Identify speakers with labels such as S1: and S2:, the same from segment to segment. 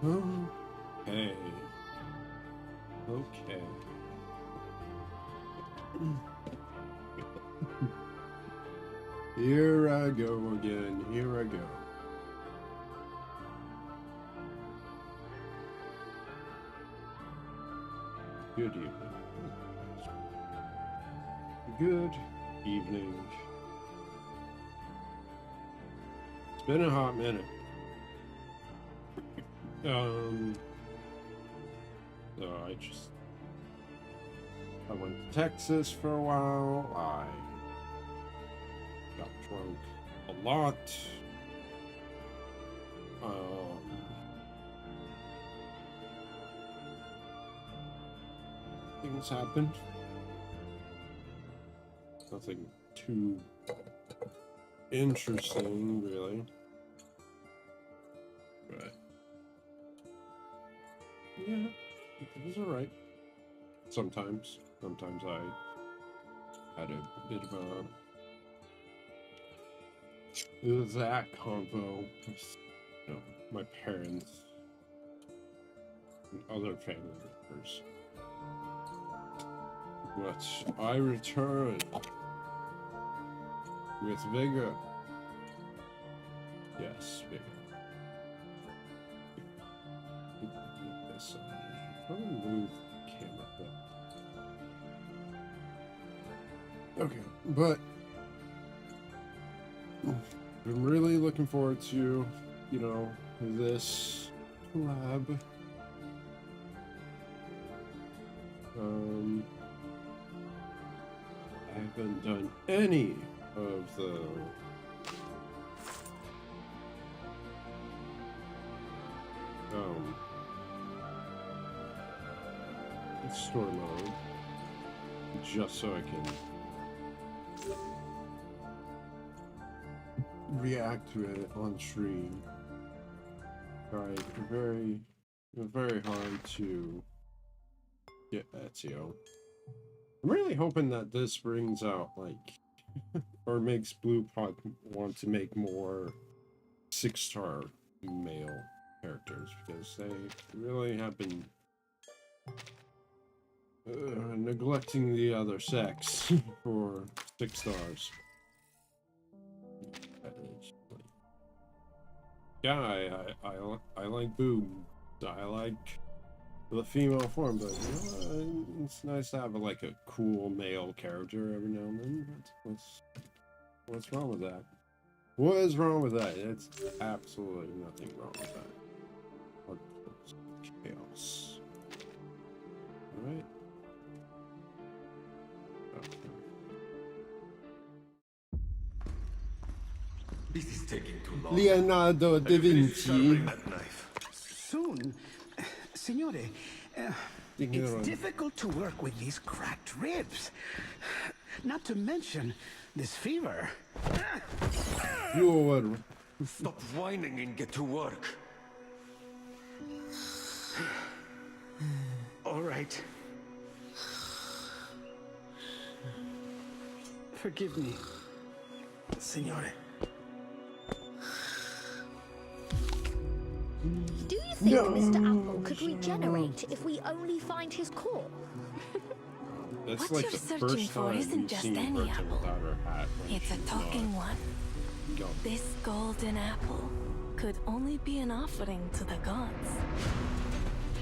S1: Okay. Okay. Here I go again. Here I go. Good evening. Good evening. It's been a hot minute. So I went to Texas for a while. I got drunk a lot. Things happened. Nothing too interesting, really. But yeah, it was alright. Sometimes I had a bit of that convo with, my parents and other family members. But I return with vigor. Yes, vigor. Yes, I'm gonna move the camera a bit. Okay, but I'm really looking forward to, this collab. I haven't done any of the story mode, just so I can react to it on stream. Right, very hard to get Ezio. I'm really hoping that this brings out, or makes Blue Pod want to make more 6-star male characters, because they really have been neglecting the other sex for 6 stars. Yeah, I like boobs. I like the female form, but it's nice to have a cool male character every now and then. What's wrong with that? What is wrong with that? It's absolutely nothing wrong with that. Chaos. Alright. Okay.
S2: This is taking too long.
S1: Leonardo da Vinci.
S3: Soon, Signore. It's difficult to work with these cracked ribs. Not to mention this fever.
S2: Stop whining and get to work.
S3: All right. Forgive me, Signore.
S4: Do you think Mr. Apple could regenerate if we only find his core?
S1: That's
S5: what
S1: like
S5: you're
S1: the
S5: searching
S1: first
S5: for
S1: time
S5: isn't
S1: you've
S5: just
S1: seen
S5: any
S1: Bertha
S5: apple.
S1: without her hat.
S5: It's a talking one. This golden apple could only be an offering to the gods.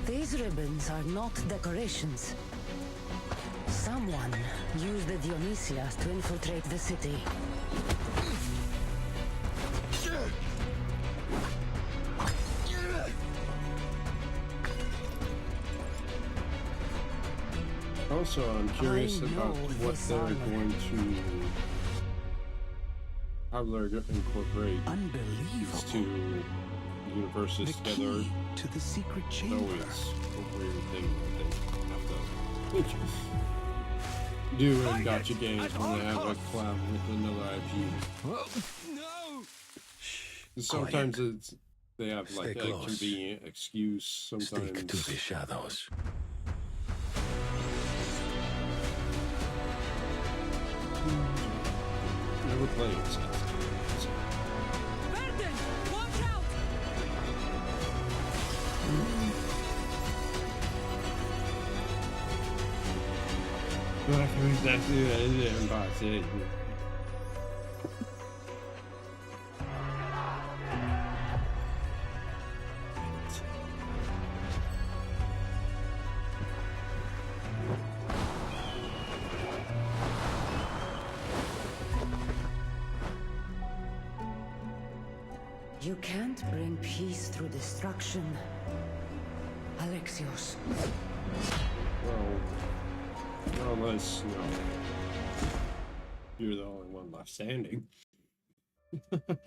S6: These ribbons are not decorations. Someone used the Dionysias to infiltrate the city.
S1: Also, I'm curious about what they're going to, how they're going to incorporate these two universes together.
S3: To the secret
S1: It's
S3: chamber.
S1: always a weird thing that they have to do in Gacha games when they have a collab with another IP. Sometimes they have a convenient excuse. Sometimes.
S2: Stick to the shadows.
S1: Never played this.
S5: Burden, watch out!
S1: Exactly what I'm about to say.
S6: You can't bring peace through destruction, Alexios.
S1: Well, unless, you know, you're the only one left standing.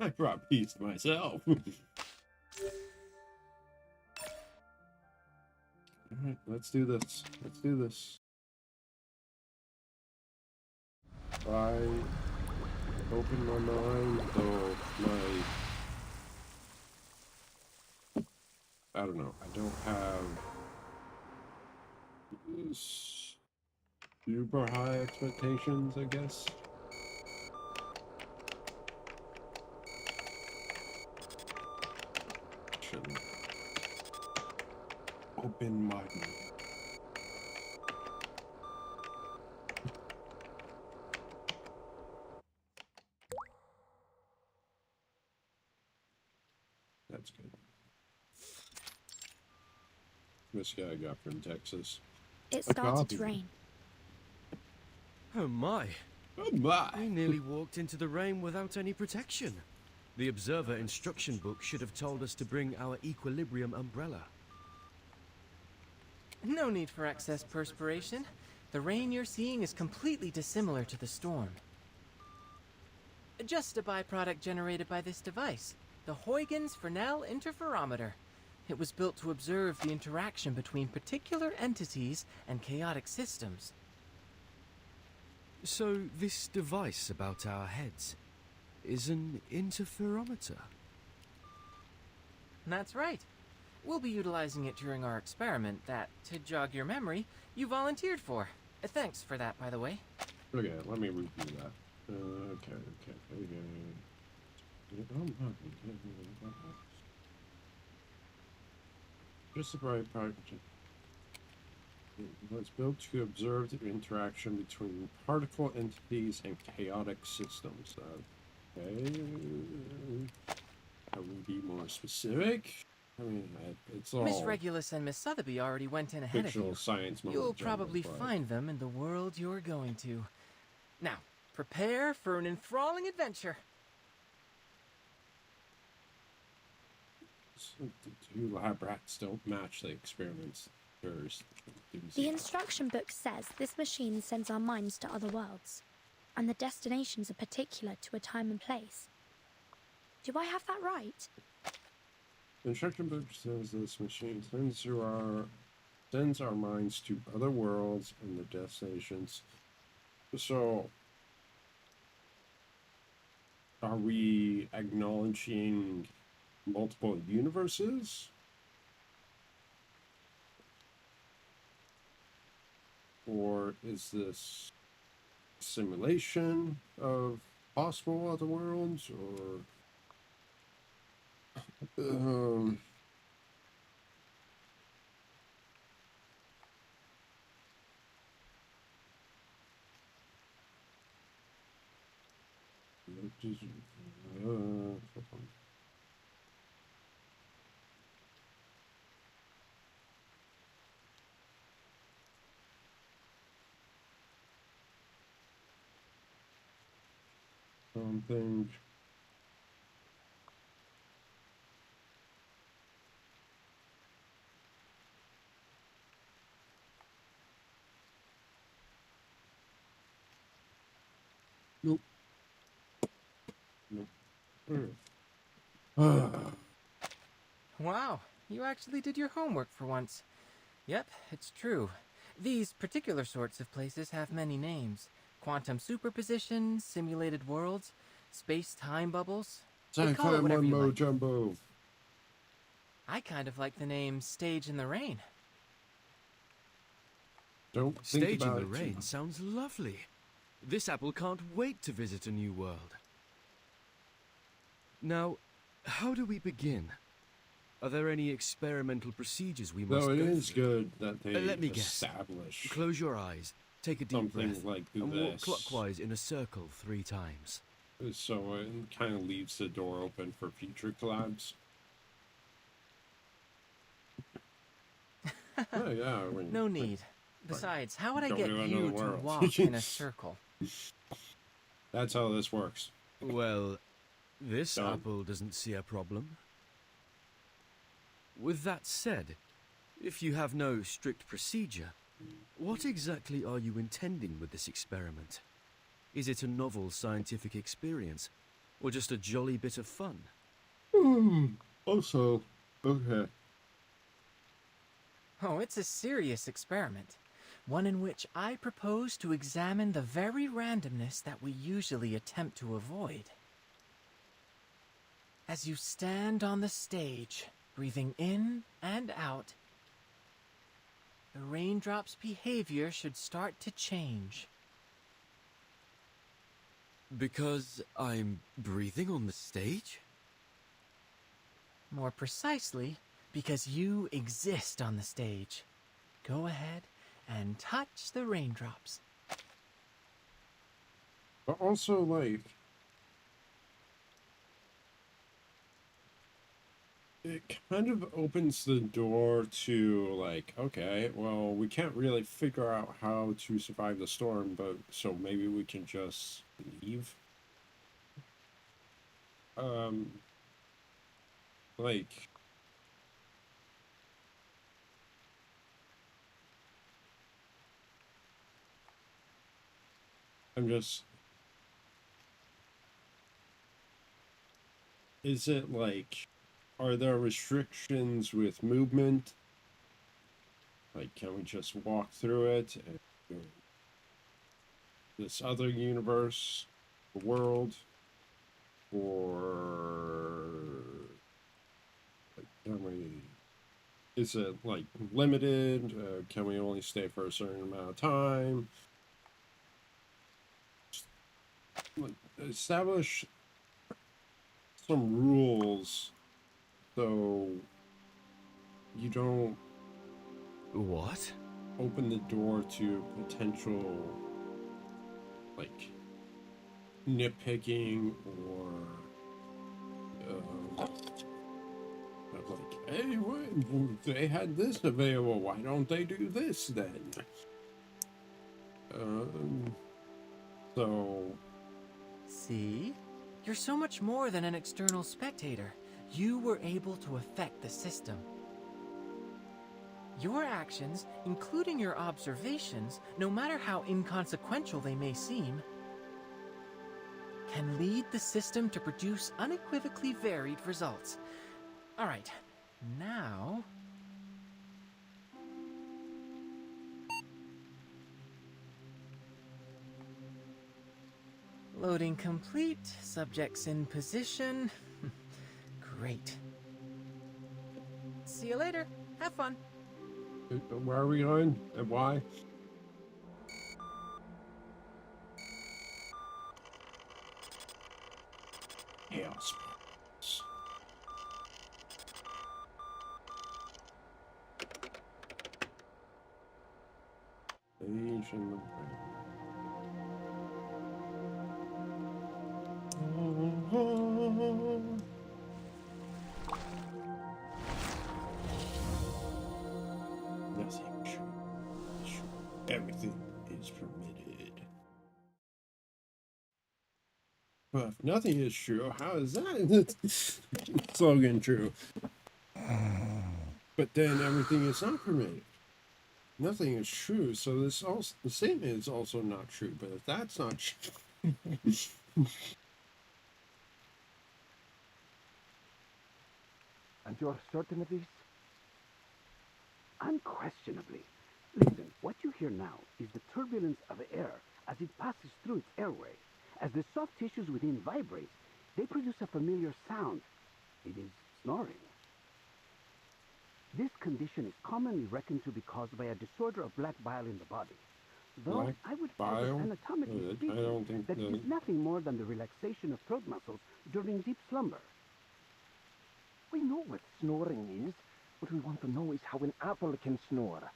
S1: I brought peace myself. Alright, let's do this. Let's do this. I open my mind, though I don't know, I don't have super high expectations, I guess. Open my mind. That's good. This guy I got from Texas.
S4: It started to rain.
S7: Oh my.
S1: Oh my!
S7: We nearly walked into the rain without any protection. The observer instruction book should have told us to bring our equilibrium umbrella.
S8: No need for excess perspiration. The rain you're seeing is completely dissimilar to the storm. Just a byproduct generated by this device, the Huygens Fresnel interferometer. It was built to observe the interaction between particular entities and chaotic systems.
S7: So this device about our heads is an interferometer?
S8: That's right. We'll be utilizing it during our experiment that, to jog your memory, you volunteered for. Thanks for that, by the way.
S1: Okay, let me review that. Okay. Just a bright particle. It was built to observe the interaction between particle entities and chaotic systems. Okay. Can we be more specific? I mean, it's all
S8: Miss Regulus and Miss Sotheby already went in ahead of you.
S1: science.
S8: You'll probably find them in the world you're going to. Now, prepare for an enthralling adventure.
S1: The two lab rats don't match the experiments.
S4: The instruction book says this machine sends our minds to other worlds, and the destinations are particular to a time and place. Do I have that right?
S1: The instruction book says this machine sends our minds to other worlds and the destinations. So, are we acknowledging multiple universes? Or is this simulation of possible other worlds? Or something. Nope.
S8: Wow, you actually did your homework for once. Yep, it's true. These particular sorts of places have many names. Quantum superposition, simulated worlds, space-time bubbles. They call it whatever you like.
S1: Jumbo.
S8: I kind of like the name Stage in the Rain.
S1: Don't think
S7: Stage in
S1: about
S7: the
S1: it
S7: rain sounds lovely. This apple can't wait to visit a new world. Now, how do we begin? Are there any experimental procedures we must
S1: No, it
S7: go
S1: is
S7: through?
S1: good that they
S7: Let me guess.
S1: establish.
S7: Close your eyes Take a deep
S1: something
S7: breath
S1: like
S7: and walk
S1: this.
S7: clockwise in a circle 3 times.
S1: So it kind of leaves the door open for future collabs. Oh, yeah.
S8: No need. Besides, how would I
S1: Go
S8: get
S1: to another
S8: you to
S1: world.
S8: walk in a circle?
S1: That's how this works.
S7: Well, this
S1: Done.
S7: apple doesn't see a problem. With that said, if you have no strict procedure, what exactly are you intending with this experiment? Is it a novel scientific experience, or just a jolly bit of fun?
S1: Also, okay.
S8: Oh, it's a serious experiment. One in which I propose to examine the very randomness that we usually attempt to avoid. As you stand on the stage, breathing in and out, the raindrop's behavior should start to change.
S7: Because I'm breathing on the stage?
S8: More precisely, because you exist on the stage. Go ahead and touch the raindrops.
S1: But also, like, it kind of opens the door to, like, okay, well, we can't really figure out how to survive the storm, but so maybe we can just leave. Like, I'm just, is it like, are there restrictions with movement? Like, can we just walk through it? And this other universe, the world, or like, can we? Is it like limited? Can we only stay for a certain amount of time? Like, establish some rules so you don't
S7: What?
S1: open the door to potential, like, nitpicking or like, hey, they had this available, why don't they do this then? So
S8: See? You're so much more than an external spectator. You were able to affect the system. Your actions, including your observations, no matter how inconsequential they may seem, can lead the system to produce unequivocally varied results. All right, now... Loading complete, subjects in position. Great. See you later. Have fun.
S1: where are we going and why? Chaos. Age in the brain. Nothing true. Everything is permitted. Well, if nothing is true, how is that slogan true? But then everything is not permitted. Nothing is true, so this also the statement is also not true. But if that's not true,
S3: And you're certain of this? Unquestionably. Listen, what you hear now is the turbulence of air as it passes through its airway. As the soft tissues within vibrate, they produce a familiar sound. It is snoring. This condition is commonly reckoned to be caused by a disorder of black bile in the body. Though
S1: Black
S3: I would
S1: bile?
S3: posit anatomically
S1: I
S3: speaking
S1: don't think
S3: that it is nothing more than the relaxation of throat muscles during deep slumber.
S9: We know what snoring is. What we want to know is how an apple can snore.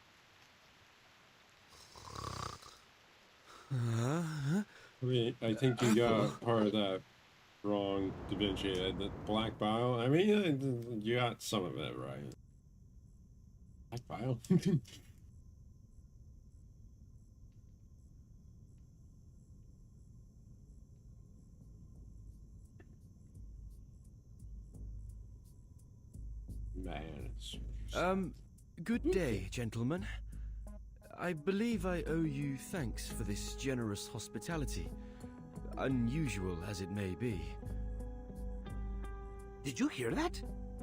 S1: I think you got part of that wrong, Da Vinci. The black bile. I mean, you got some of it right. Black bile. Man, it's...
S7: Good day, gentlemen. I believe I owe you thanks for this generous hospitality, unusual as it may be.
S3: Did you hear that?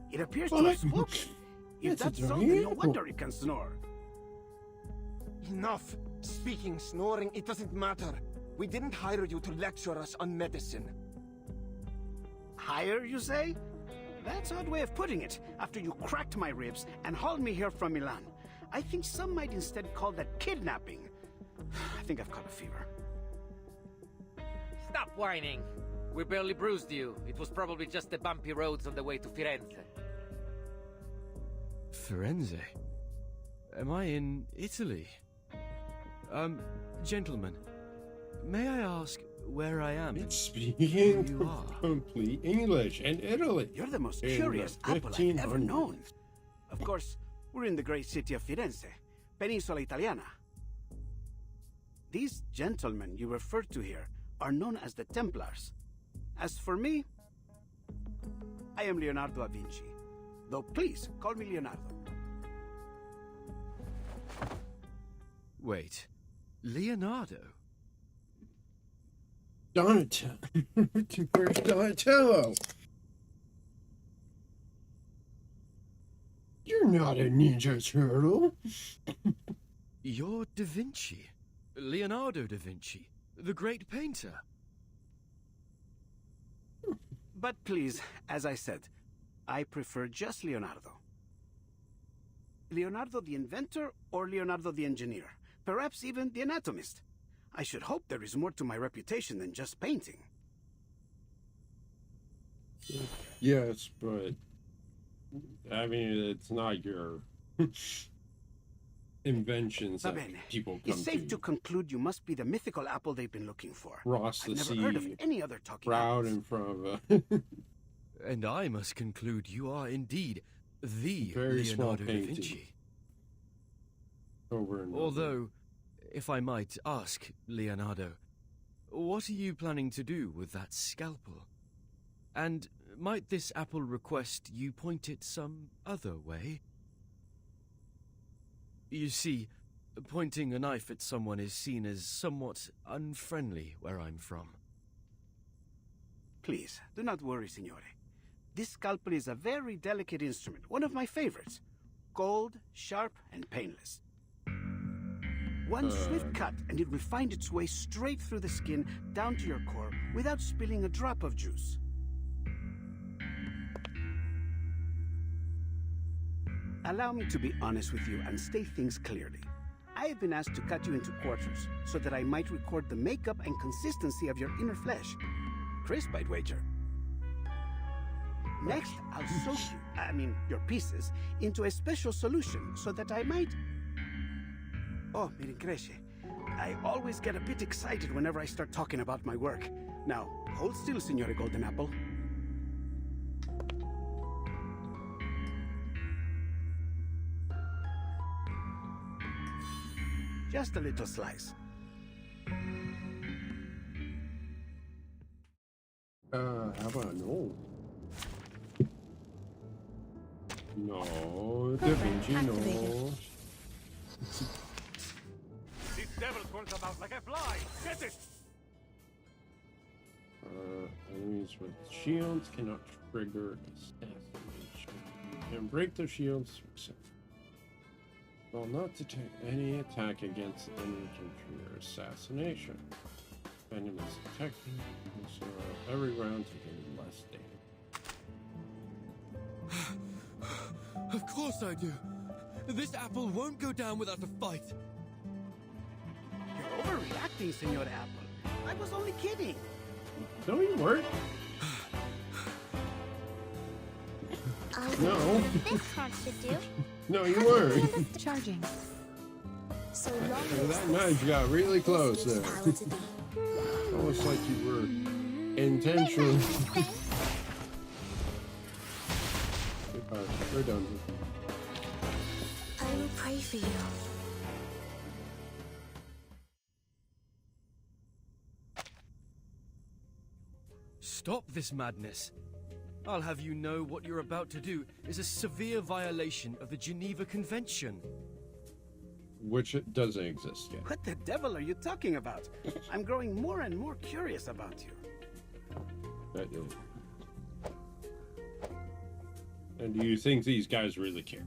S3: It appears to have spoken. If that's so, then no wonder it can snore.
S10: Enough! Speaking, snoring, it doesn't matter. We didn't hire you to lecture us on medicine.
S3: Hire, you say? That's an odd way of putting it, after you cracked my ribs and hauled me here from Milan. I think some might instead call that kidnapping. I think I've caught a fever.
S11: Stop whining. We barely bruised you. It was probably just the bumpy roads on the way to Firenze.
S7: Firenze? Am I in Italy? Gentlemen, may I ask where I am?
S1: It's speaking complete English in Italy.
S3: You're the most curious apple I've ever known. Of course, we're in the great city of Firenze, Penisola Italiana. These gentlemen you refer to here are known as the Templars. As for me, I am Leonardo da Vinci. Though please, call me Leonardo.
S7: Wait, Leonardo?
S1: Donatello. Where's Donatello? You're not a Ninja Turtle.
S7: You're Da Vinci. Leonardo da Vinci, the great painter.
S3: But please, as I said, I prefer just Leonardo. Leonardo the inventor or Leonardo the engineer? Perhaps even the anatomist. I should hope there is more to my reputation than just painting.
S1: Yes, but I mean, it's not your inventions that people come
S3: It's safe to conclude you must be the mythical apple they've been looking for.
S1: Ross the
S3: I've never
S1: sea,
S3: heard of any other talking
S1: proud
S3: apples.
S1: in front of
S7: And I must conclude you are indeed the
S1: very small
S7: Leonardo da
S1: painting.
S7: Vinci.
S1: Over and
S7: Although, if I might ask, Leonardo, what are you planning to do with that scalpel? And might this apple request you point it some other way? You see, pointing a knife at someone is seen as somewhat unfriendly where I'm from.
S3: Please, do not worry, signore. This scalpel is a very delicate instrument, one of my favorites. Gold, sharp, and painless. One swift cut, and it will find its way straight through the skin, down to your core, without spilling a drop of juice. Allow me to be honest with you and state things clearly. I have been asked to cut you into quarters, so that I might record the makeup and consistency of your inner flesh. Crisp, I'd wager. Next, I'll soak you, your pieces, into a special solution, so that I might... Oh, mi rincresce. I always get a bit excited whenever I start talking about my work. Now, hold still, Signore Golden Apple. Just a little slice.
S1: how about no? No, Da Vinci, no.
S10: This devil's going to come out like a fly! Get it!
S1: Enemies with shields cannot trigger assassination. You can break their shields. Will not detect any attack against enemies or trigger assassination. Enemies detected, so every round taking less damage.
S7: Of course I do. This apple won't go down without a fight.
S3: You're overreacting, Signore Apple. I was only kidding.
S1: No, you weren't. No.
S4: This hard to do.
S1: No, you weren't.
S5: Charging.
S4: So long
S1: That knife got really close there. Almost like you were intentionally. We're done.
S5: I will pray for you.
S7: Stop this madness. I'll have you know what you're about to do is a severe violation of the Geneva Convention.
S1: Which it doesn't exist yet.
S12: What the devil are you talking about? I'm growing more and more curious about you.
S1: And do you think these guys really care?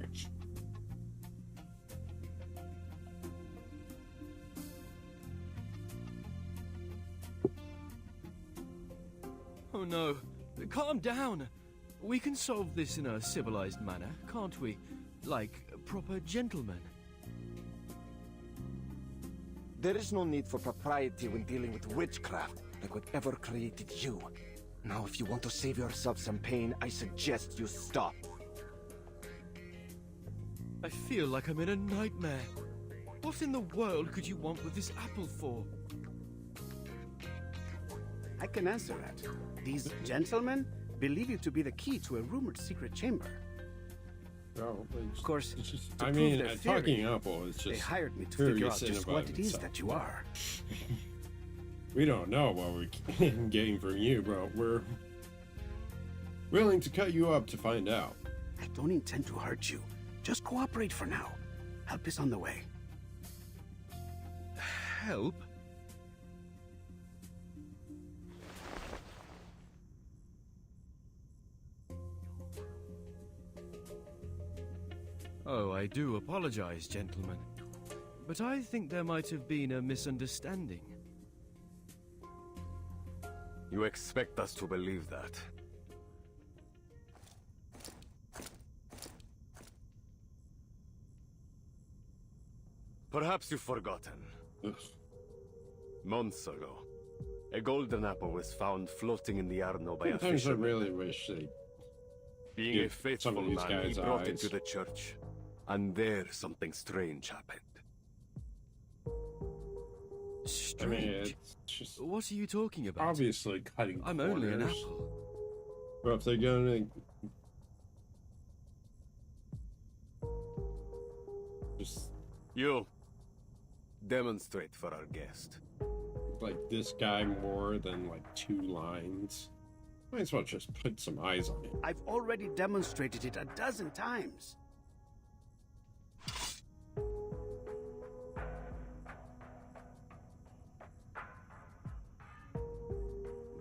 S7: Oh no, calm down. We can solve this in a civilized manner, can't we? Like proper gentlemen.
S10: There is no need for propriety when dealing with witchcraft, like whatever created you. Now, if you want to save yourself some pain, I suggest you stop.
S7: I feel like I'm in a nightmare. What in the world could you want with this apple for?
S12: I can answer that. These gentlemen believe you to be the key to a rumored secret chamber.
S1: No,
S12: of course,
S1: it's just,
S12: to
S1: I
S12: prove
S1: mean,
S12: their
S1: a
S12: theory,
S1: talking apple is just.
S12: they hired me to figure out just what it is that you are.
S1: We don't know what we're getting from you, bro. We're willing to cut you up to find out.
S12: I don't intend to hurt you. Just cooperate for now. Help is on the way.
S7: Help? Oh, I do apologize, gentlemen. But I think there might have been a misunderstanding.
S2: You expect us to believe that? Perhaps you've forgotten. Months ago, a golden apple was found floating in the Arno by a
S1: Sometimes I
S2: fisherman.
S1: really wish they.
S2: Being a
S1: give
S2: faithful
S1: some of these
S2: man,
S1: guys
S2: he brought
S1: eyes.
S2: it to the church. And there, something strange happened.
S7: Strange?
S1: I mean, it's just
S7: What are you talking about?
S1: obviously cutting
S7: I'm
S1: corners.
S7: only an apple.
S1: But if they're gonna just
S2: You, demonstrate for our guest.
S1: like this guy more than like 2 lines, might as well just put some eyes on it.
S12: I've already demonstrated it a dozen times.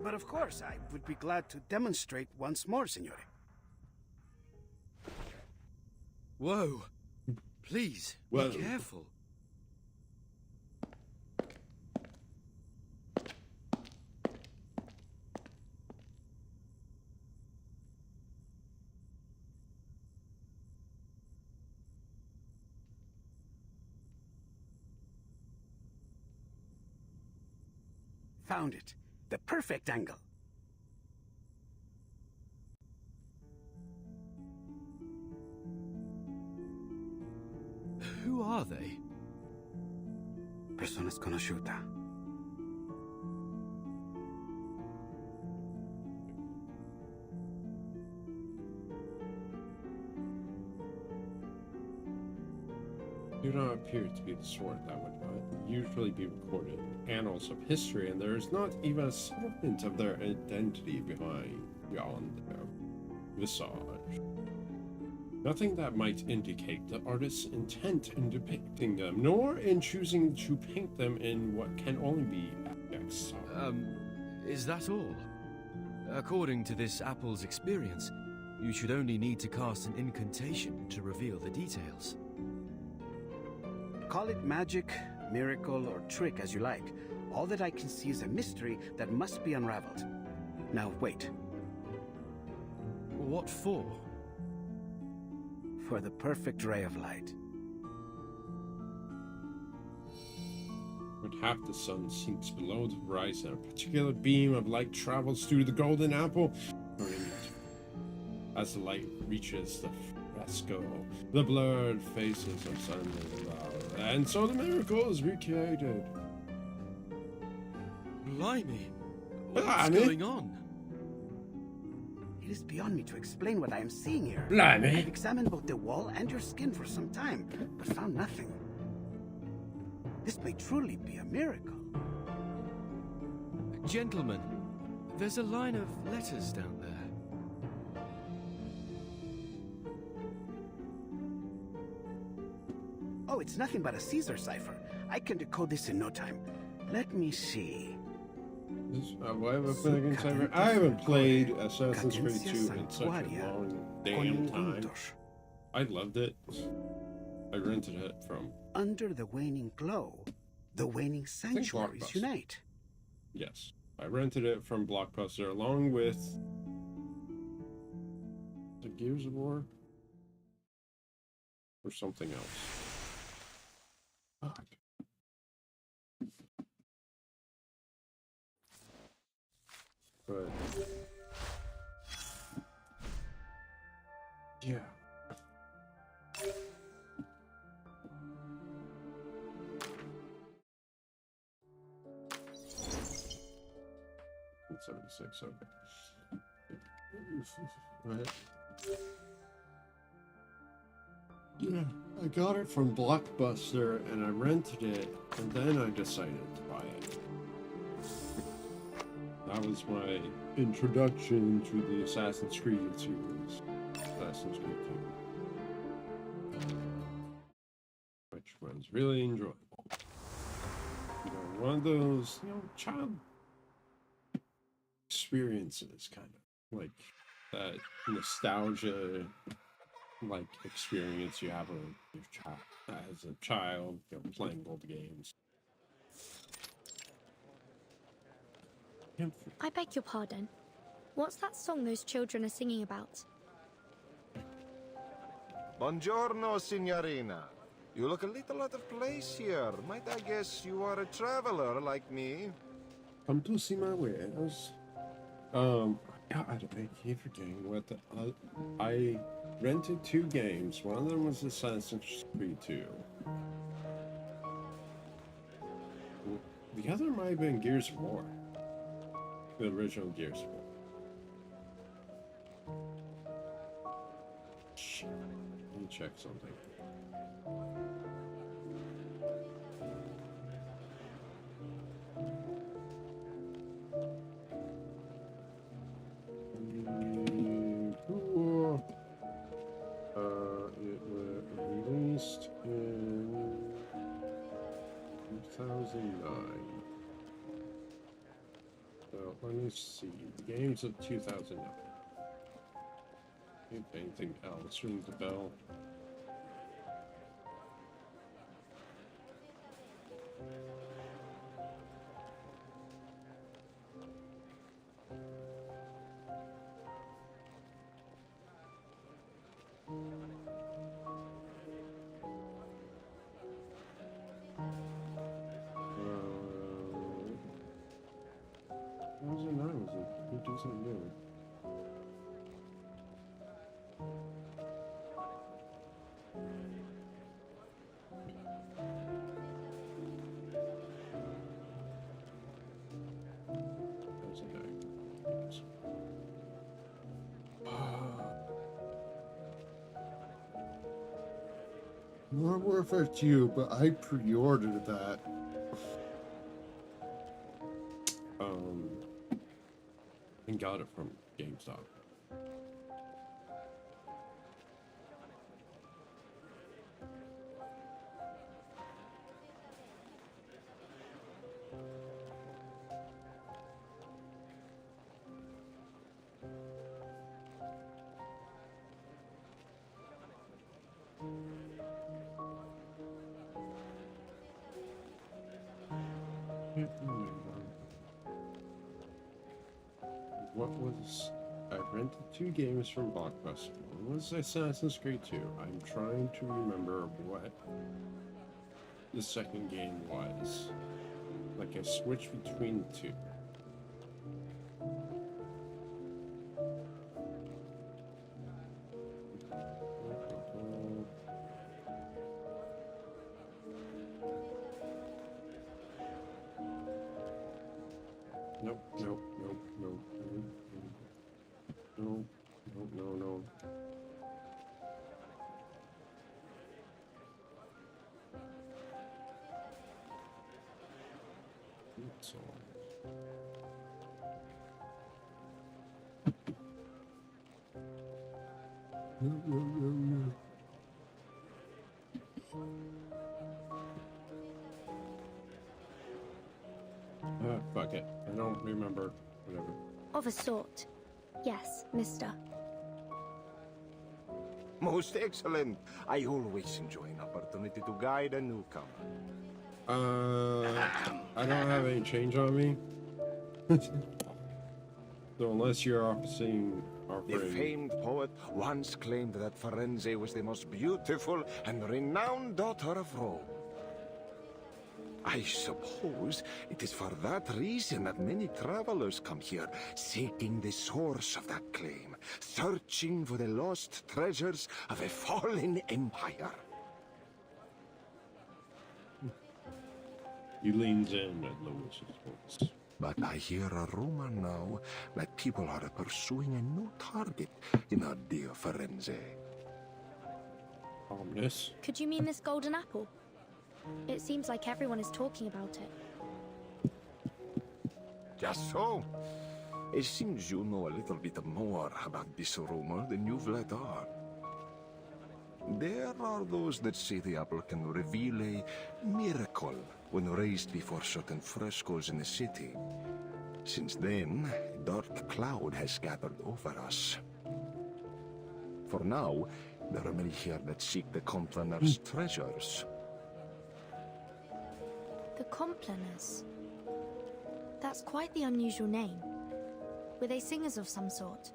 S12: But of course, I would be glad to demonstrate once more, Signore.
S7: Whoa. Please,
S1: Whoa.
S7: be careful.
S12: Found it. The perfect angle.
S7: Who are they?
S12: Persona sconosciuta.
S1: Do not appear to be the sort that would usually be recorded in annals of history, and there is not even a subtle hint of their identity beyond their visage. Nothing that might indicate the artist's intent in depicting them, nor in choosing to paint them in what can only be abject sorrow.
S7: Is that all? According to this apple's experience, you should only need to cast an incantation to reveal the details.
S12: Call it magic, miracle, or trick as you like. All that I can see is a mystery that must be unraveled. Now, wait.
S7: What for?
S12: For the perfect ray of light.
S1: When half the sun sinks below the horizon, a particular beam of light travels through the golden apple. As the light reaches the fresco, the blurred faces of suddenly And so the miracle is recreated.
S7: Blimey. What's
S1: Blimey.
S7: going on?
S12: It is beyond me to explain what I am seeing here.
S1: Blimey.
S12: I've examined both the wall and your skin for some time, but found nothing. This may truly be a miracle.
S7: Gentlemen, there's a line of letters down there.
S12: Oh, it's nothing but a Caesar cipher. I can decode this in no time. Let me see.
S1: I haven't played Assassin's Creed 2 in such a long damn time. I loved it. I rented it from...
S12: Under the waning glow, the waning sanctuaries unite.
S1: Yes. I rented it from Blockbuster along with... the Gears of War? Or something else. Fuck. But... yeah. $76, okay. Right. Yeah, I got it from Blockbuster and I rented it, and then I decided to buy it. That was my introduction to the Assassin's Creed series. Assassin's Creed 2. Which was really enjoyable. You know, one of those, child experiences, kind of. Like, that nostalgia, like, experience you have with your child, as a child, playing old games.
S4: I beg your pardon. What's that song those children are singing about?
S13: Buongiorno, signorina. You look a little out of place here. Might I guess you are a traveler like me?
S1: Come to see my wares. God, I keep forgetting what the... I rented 2 games. One of them was Assassin's Creed 2. The other might have been Gears of War. The original Gears of War. Shit. Let me check something. It was released in 2009. So let me see. The games of 2009. If anything else rings a bell. Modern Warfare 2, but I pre-ordered that. And got it from GameStop. What was... I rented 2 games from Blockbuster. One was Assassin's Creed 2. I'm trying to remember what the second game was. Like, I switched between the 2. Nope, nope, nope, nope, nope, nope, no, no. That's all. Fuck it. I don't remember. Whatever.
S4: Of a sort. Yes, mister.
S13: Most excellent. I always enjoy an opportunity to guide a newcomer.
S1: I don't have any change on me. So unless you're offering...
S13: The famed poet once claimed that Firenze was the most beautiful and renowned daughter of Rome. I suppose it is for that reason that many travelers come here, seeking the source of that claim, searching for the lost treasures of a fallen empire.
S1: He leans in at Lewis's voice.
S13: But I hear a rumor now that people are pursuing a new target in our dear Firenze.
S1: Ominous.
S4: Could you mean this golden apple? It seems like everyone is talking about it.
S13: Just so. It seems you know a little bit more about this rumor than you've let on. There are those that say the apple can reveal a miracle when raised before certain frescoes in the city. Since then, a dark cloud has gathered over us. For now, there are many here that seek the Complaner's treasures.
S4: The Complaners. That's quite the unusual name. Were they singers of some sort?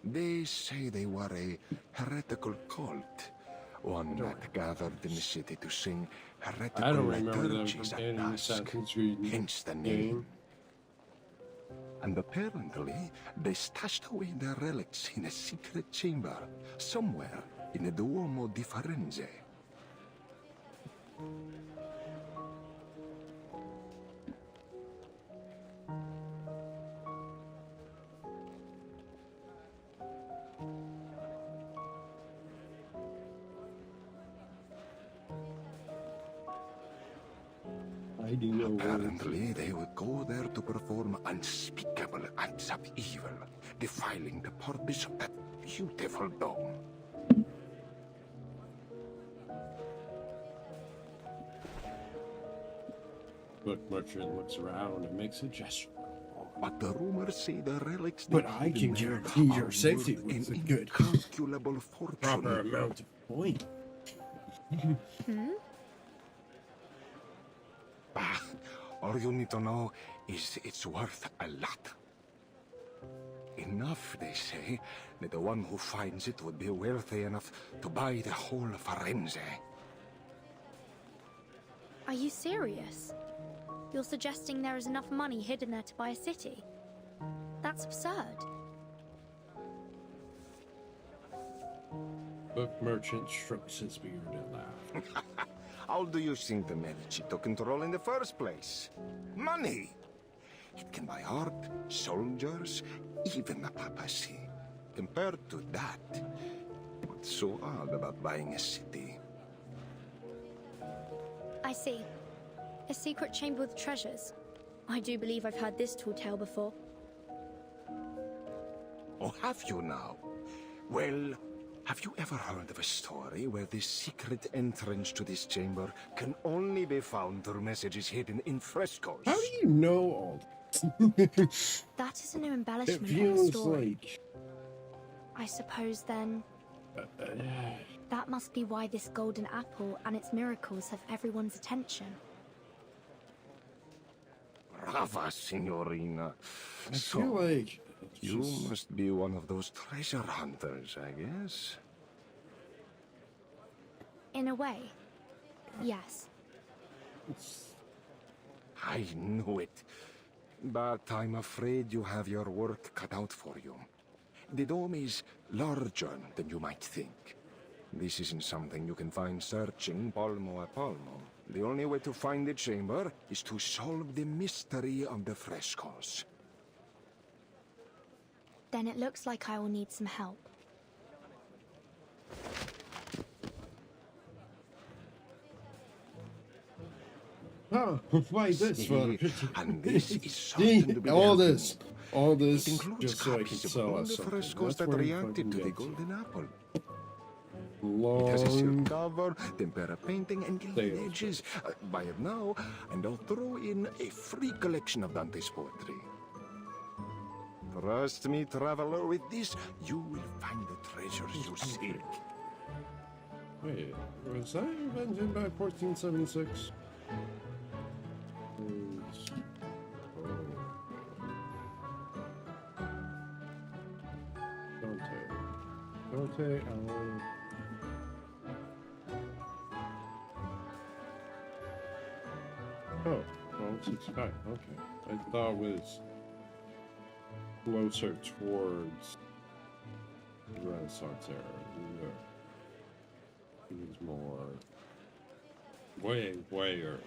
S13: They say they were a heretical cult, one that gathered in the city to sing heretical liturgies at dusk, hence the name. And apparently, they stashed away their relics in a secret chamber, somewhere in the Duomo di Firenze. Apparently, they would go there to perform unspeakable acts of evil, defiling the purpose of that beautiful dome.
S1: Book merchant looks around and makes a gesture.
S13: But the rumors say the relics...
S1: But I can guarantee your safety with a good,
S13: incalculable fortune.
S1: Proper amount of point.
S13: All you need to know is it's worth a lot. Enough, they say, that the one who finds it would be wealthy enough to buy the whole Firenze.
S4: Are you serious? You're suggesting there is enough money hidden there to buy a city? That's absurd.
S1: Book merchant strokes his beard and laughs.
S13: How do you think the Medici took control in the first place? Money! It can buy art, soldiers, even the papacy. Compared to that, what's so odd about buying a city?
S4: I see. A secret chamber with treasures. I do believe I've heard this tall tale before.
S13: Oh, have you now? Well, have you ever heard of a story where the secret entrance to this chamber can only be found through messages hidden in frescoes?
S1: How do you know all
S4: this? That is a new embellishment
S1: it feels
S4: on the story.
S1: Like...
S4: I suppose then... that must be why this golden apple and its miracles have everyone's attention.
S13: Brava, Signorina.
S1: I feel like...
S13: You must be one of those treasure hunters, I guess.
S4: In a way, yes.
S13: I knew it. But I'm afraid you have your work cut out for you. The dome is larger than you might think. This isn't something you can find searching palmo a palmo. The only way to find the chamber is to solve the mystery of the frescoes.
S4: Then it looks like I will need some help.
S1: Oh, why this for?
S13: And this is something to be
S1: all
S13: welcome.
S1: this, all this,
S13: It includes
S1: just so I can
S13: copies of
S1: sell
S13: all
S1: us
S13: the
S1: something.
S13: frescoes
S1: That's
S13: that
S1: where you
S13: reacted to
S1: fucking
S13: the
S1: get
S13: golden apple.
S1: long.
S13: It has a silk cover, tempera painting, and gilded
S1: Sales.
S13: edges. Buy it now, and I'll throw in a free collection of Dante's poetry. Trust me, traveler, with this, you will find the treasures you seek.
S1: Wait, was that invented by 1476? Dante, oh, 1265, okay. I thought it was closer towards the Renaissance era. No. It was more way early.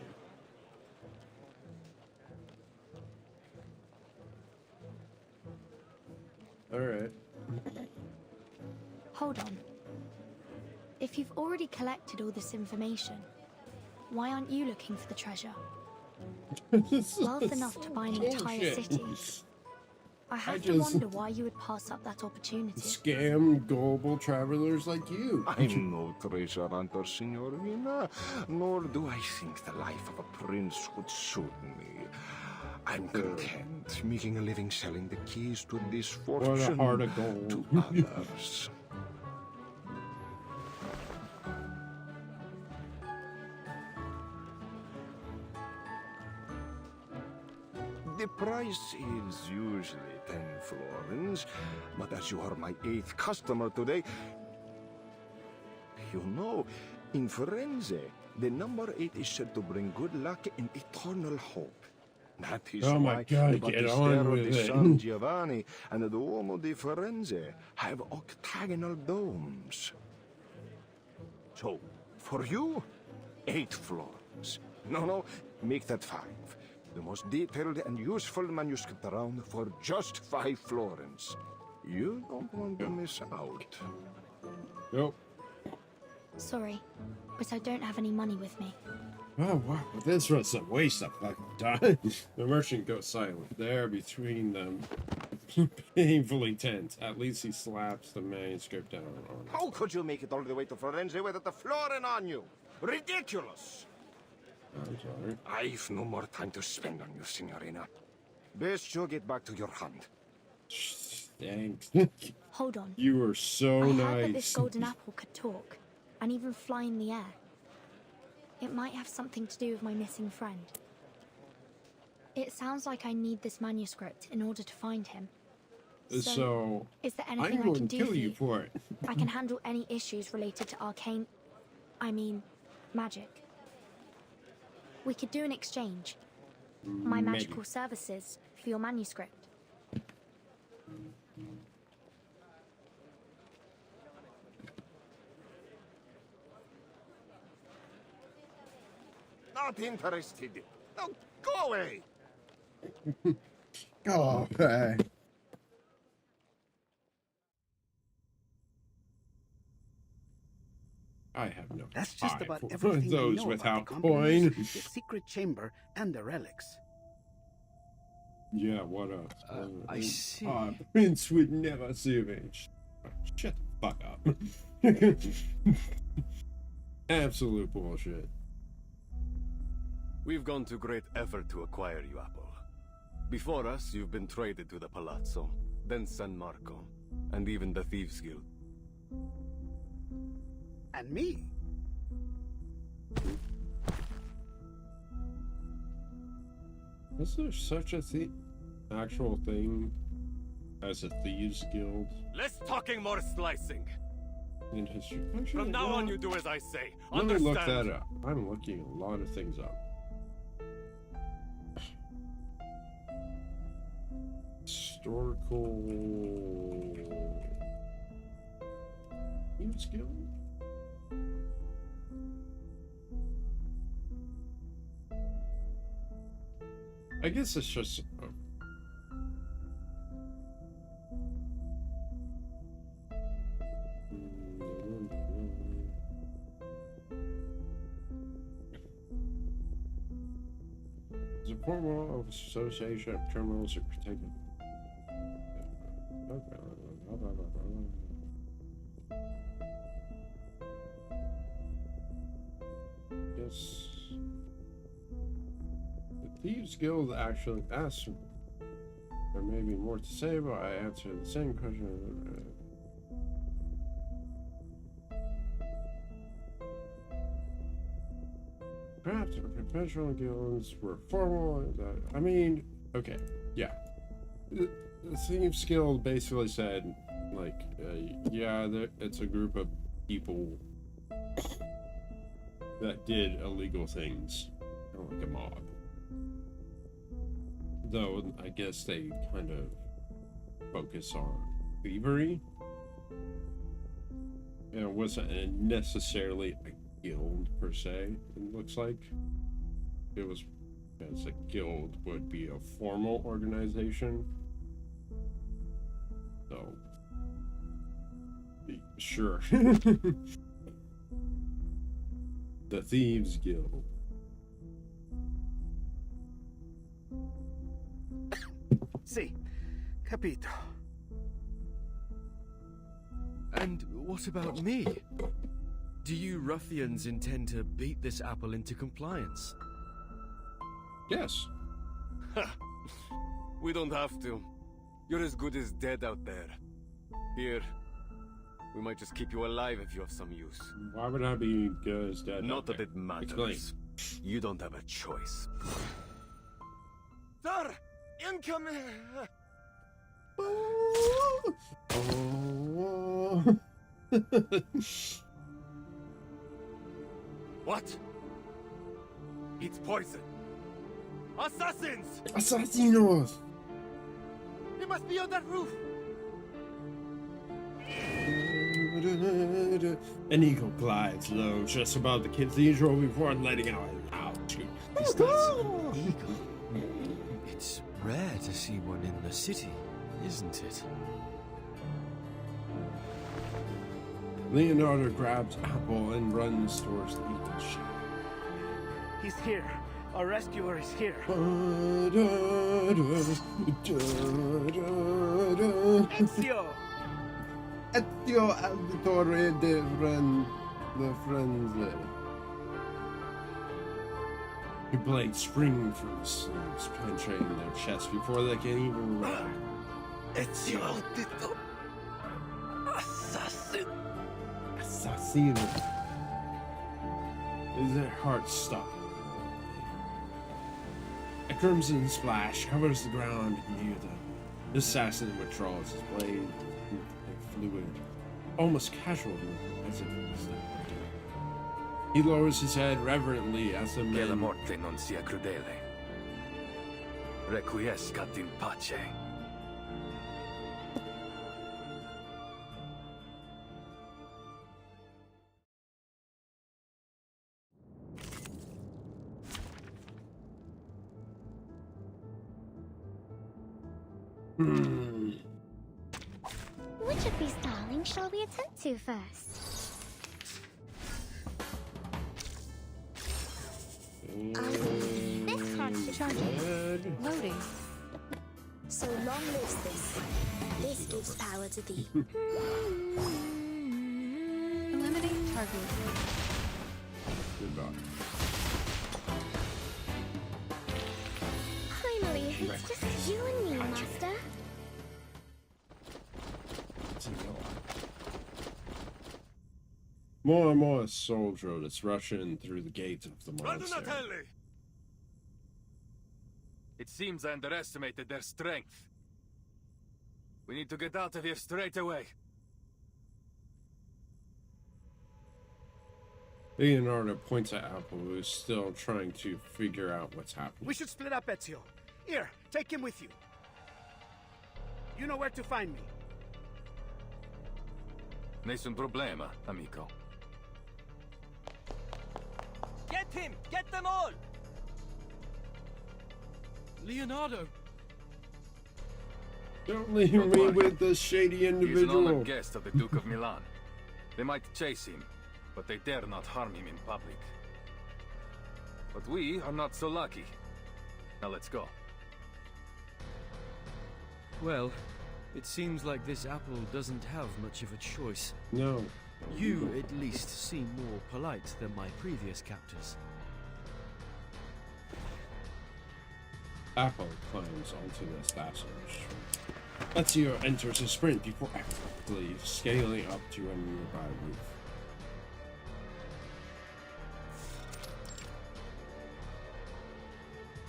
S1: Alright.
S4: Hold on. If you've already collected all this information, why aren't you looking for the treasure? Wealth enough to buy an entire city. I have to wonder why you would pass up that opportunity.
S1: Scam global travelers like you.
S13: I'm no treasure hunter, Signorina, nor do I think the life of a prince would suit me. I'm content making a living selling the keys to this fortune
S1: What a heart of gold.
S13: to others. The price is usually 10 florins, but as you are my 8th customer today, you know, in Firenze, the number 8 is said to bring good luck and eternal hope. That is
S1: Oh my
S13: why
S1: God,
S13: the
S1: get on
S13: Battistero
S1: with
S13: di
S1: it.
S13: San Giovanni and the Duomo di Firenze have octagonal domes. So, for you, 8 florins. No, make that 5. The most detailed and useful manuscript around for just 5 florins. You don't want to miss out.
S1: Nope.
S4: Sorry, but I don't have any money with me.
S1: Oh, wow. This was a waste of fucking time. The merchant goes silent. There between them, painfully tense. At least he slaps the manuscript down on it.
S10: How could you make it all the way to Firenze without a florin on you? Ridiculous!
S1: I'm sorry.
S13: I've no more time to spend on you, Signorina. Best you get back to your hunt.
S1: Thanks.
S4: Hold on.
S1: You were so
S4: I
S1: nice.
S4: heard that this golden apple could talk, and even fly in the air. It might have something to do with my missing friend. It sounds like I need this manuscript in order to find him.
S1: So
S4: is there anything
S1: I'm
S4: I
S1: going
S4: can
S1: to
S4: do
S1: kill
S4: for
S1: you for it.
S4: I can handle any issues related to magic. We could do an exchange. My
S1: Maybe.
S4: magical services for your manuscript.
S10: Not interested. No, go away!
S1: Oh, okay. I have no
S12: That's just
S1: eye
S12: about
S1: for
S12: everything I
S1: those
S12: know
S1: without
S12: about the companies,
S1: coin.
S12: the secret chamber, and the relics.
S1: Yeah, what else?
S7: I see.
S1: Prince would never savage. Shut the fuck up. Absolute bullshit.
S2: We've gone to great effort to acquire you, Apple. Before us, you've been traded to the Palazzo, then San Marco, and even the Thieves' Guild.
S12: And me.
S1: Is there such a actual thing as a Thieves' Guild
S2: Less talking, more slicing.
S1: in history? Actually,
S2: From now
S1: no.
S2: on, you do as I say.
S1: Let me
S2: Understand?
S1: look that up. I'm looking a lot of things up. Historical Thieves' Guild? I guess it's just... The formal of association of criminals are protected. Yes. The Thieves Guild actually asked if there may be more to say, but I answered the same question. Perhaps our professional guilds were formal. I mean, okay, yeah. The Thieves Guild basically said, like, yeah, it's a group of people that did illegal things, kind of like a mob. Though, I guess they kind of focus on thievery. And it wasn't necessarily a guild per se, it looks like. It was, as a guild would be a formal organization. So, sure. The Thieves Guild.
S12: Sì, capito.
S7: And what about me? Do you ruffians intend to beat this apple into compliance?
S1: Yes.
S2: We don't have to. You're as good as dead out there. Here, we might just keep you alive if you have some use.
S1: Why would I be good as dead?
S2: Not that it matters.
S1: Explain.
S2: You don't have a choice.
S10: Sir! Incoming!
S2: What? It's poison. Assassins!
S1: Assassinos!
S10: They must be on that roof!
S1: An eagle glides low just above the cathedral before letting out a loud toot.
S7: Is that an eagle? It's rare to see one in the city, isn't it?
S1: Leonardo grabs Apple and runs towards the eagle's shadow.
S12: He's here. Our rescuer is here. Ezio!
S1: Ezio Auditore de Frenze. Your blades spring from the slings, penetrating their chests before they can even run.
S10: Ezio Auditore. Assassin.
S1: Assassino. Their hearts stop. A crimson splash covers the ground near them. The assassin withdraws his blade with a fluid, almost casual movement, as if it was not. He lowers his head reverently as the
S2: Che la
S1: men...
S2: morte non sia crudele. Requiescat in pace.
S4: Which of these darlings shall we attend to first? This cartridge charging. Loading. So long lives this. This gives power to thee. Eliminate target.
S1: Goodbye.
S4: Finally, it's just you and me, Master.
S1: More and more soldier that's rushing through the gates of the monastery.
S2: Radunatelli! It seems I underestimated their strength. We need to get out of here straight away.
S1: Leonardo points at Apple, who's still trying to figure out what's happening.
S12: We should split up, Ezio. Here, take him with you. You know where to find me.
S2: Nessun problema, amico.
S11: Get him! Get them all!
S7: Leonardo!
S1: Don't leave me with this shady individual.
S2: He's an honored guest of the Duke of Milan. They might chase him, but they dare not harm him in public. But we are not so lucky. Now let's go.
S7: Well, it seems like this apple doesn't have much of a choice.
S1: No.
S7: You, at least, seem more polite than my previous captors.
S1: Apple climbs onto the passage. Ezio enters a sprint before actively scaling up to a nearby roof.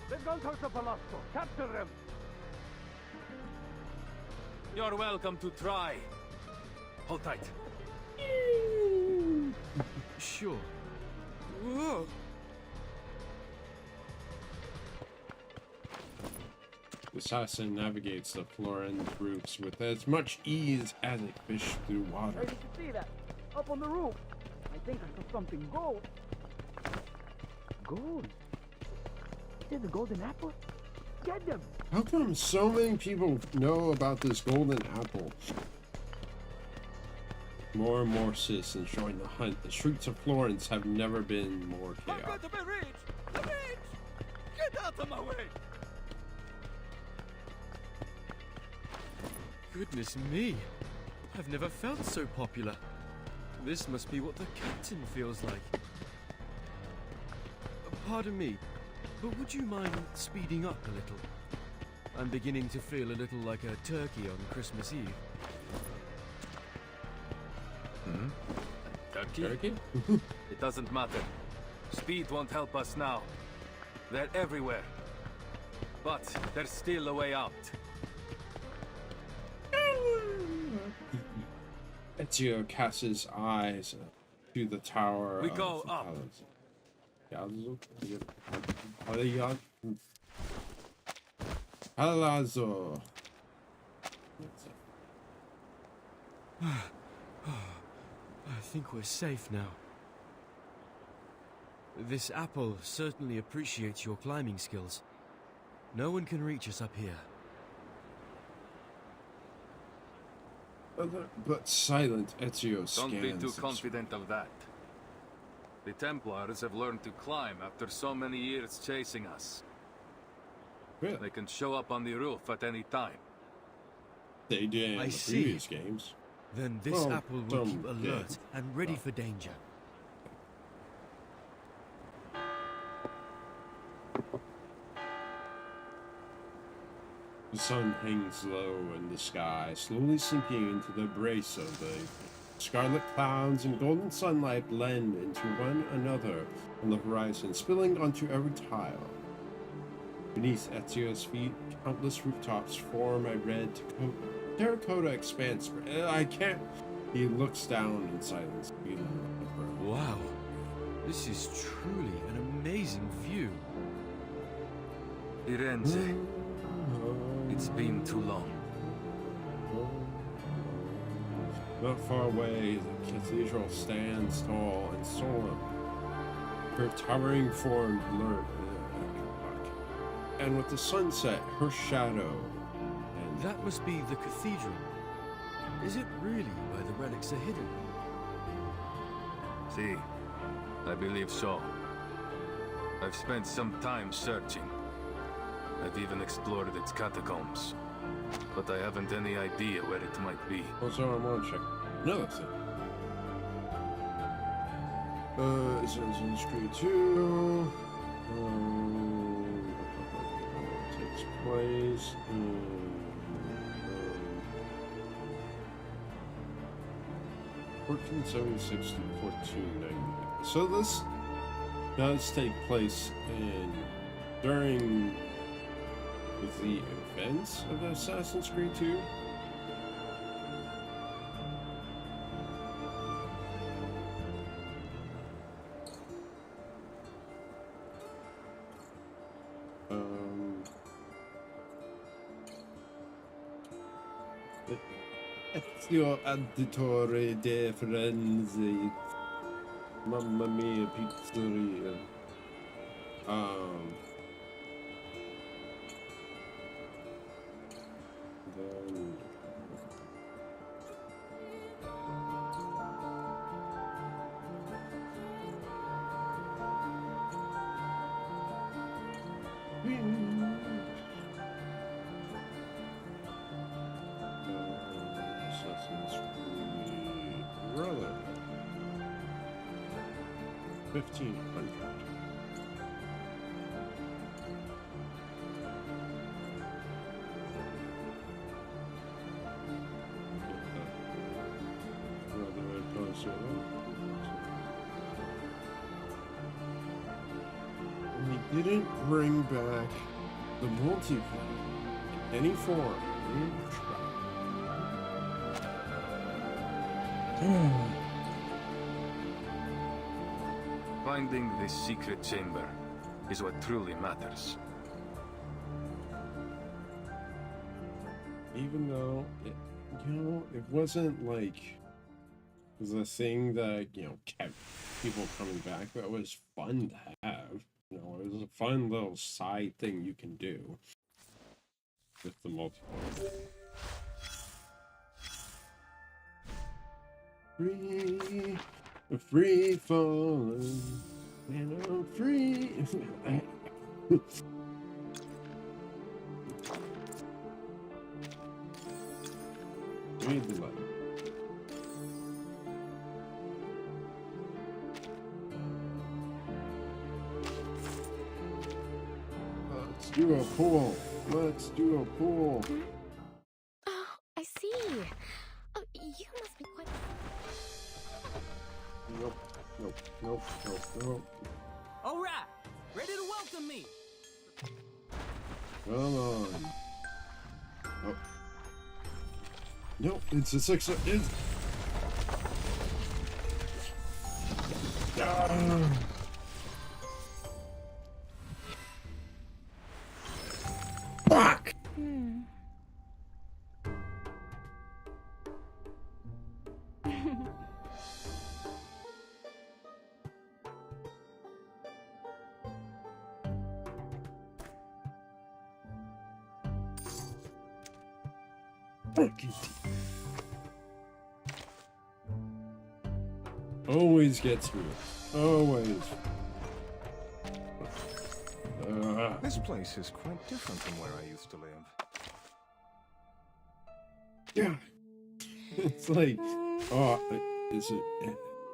S3: They've gone towards the palazzo. Capture them!
S2: You're welcome to try. Hold tight.
S7: Sure. Whoa.
S1: The assassin navigates the Florin roofs with as much ease as a fish through water.
S9: Where did you see that? Up on the roof. I think I saw something gold.
S3: Gold? Is it the golden apple? Get them!
S1: How come so many people know about this golden apple? More and more citizens join the hunt. The streets of Florence have never been more chaotic.
S11: I'm going to be rich! Rich! Get out of my way!
S7: Goodness me! I've never felt so popular. This must be what the captain feels like. Pardon me, but would you mind speeding up a little? I'm beginning to feel a little like a turkey on Christmas Eve.
S2: Turkey? It doesn't matter. Speed won't help us now. They're everywhere. But there's still a way out.
S1: Ezio casts his eyes to the tower.
S2: We go up.
S1: Palazzo.
S7: I think we're safe now. This apple certainly appreciates your climbing skills. No one can reach us up here.
S1: But silent Ezio scans.
S2: Don't be too confident of that. The Templars have learned to climb after so many years chasing us.
S1: Really?
S2: They can show up on the roof at any time.
S1: They did in the previous games.
S7: Then this apple will keep alert and ready for danger.
S1: The sun hangs low in the sky, slowly sinking into the embrace of the scarlet clouds and golden sunlight blend into one another on the horizon, spilling onto every tile. Beneath Ezio's feet, countless rooftops form a red terracotta expanse. I can't. He looks down in silence.
S7: Wow, this is truly an amazing view.
S2: Firenze. It's been too long.
S1: Not far away, the cathedral stands tall and solemn, her towering form blurred and with the sunset, her shadow. And
S7: that must be the cathedral. Is it really where the relics are hidden?
S2: See, I believe so. I've spent some time searching. I've even explored its catacombs. But I haven't any idea where it might be.
S1: Also, I want to check another thing. Assassin's Creed 2. Takes place in 1476 to 1490. So this does take place during the events of Assassin's Creed 2. Ezio Auditore de Firenze. Mamma mia, pizzeria. Assassin's Creed Brother 1500. And he didn't bring back the multiplayer in any form.
S2: Finding this secret chamber is what truly matters.
S1: Even though it, it wasn't like the thing that, kept people coming back. That was fun to have. It was a fun little side thing you can do with the multiplayer. Free falling, and I'm free. Read the letter. Let's do a pool. Let's do a pool.
S5: Oh, I see. Oh, you must be quite...
S1: Nope.
S8: All right, ready to welcome me.
S1: Come on. Oh. Nope, it's a 6. It's... Fuck! Always gets me. Always.
S13: This place is quite different from where I used to live.
S1: Yeah. It's like, is it?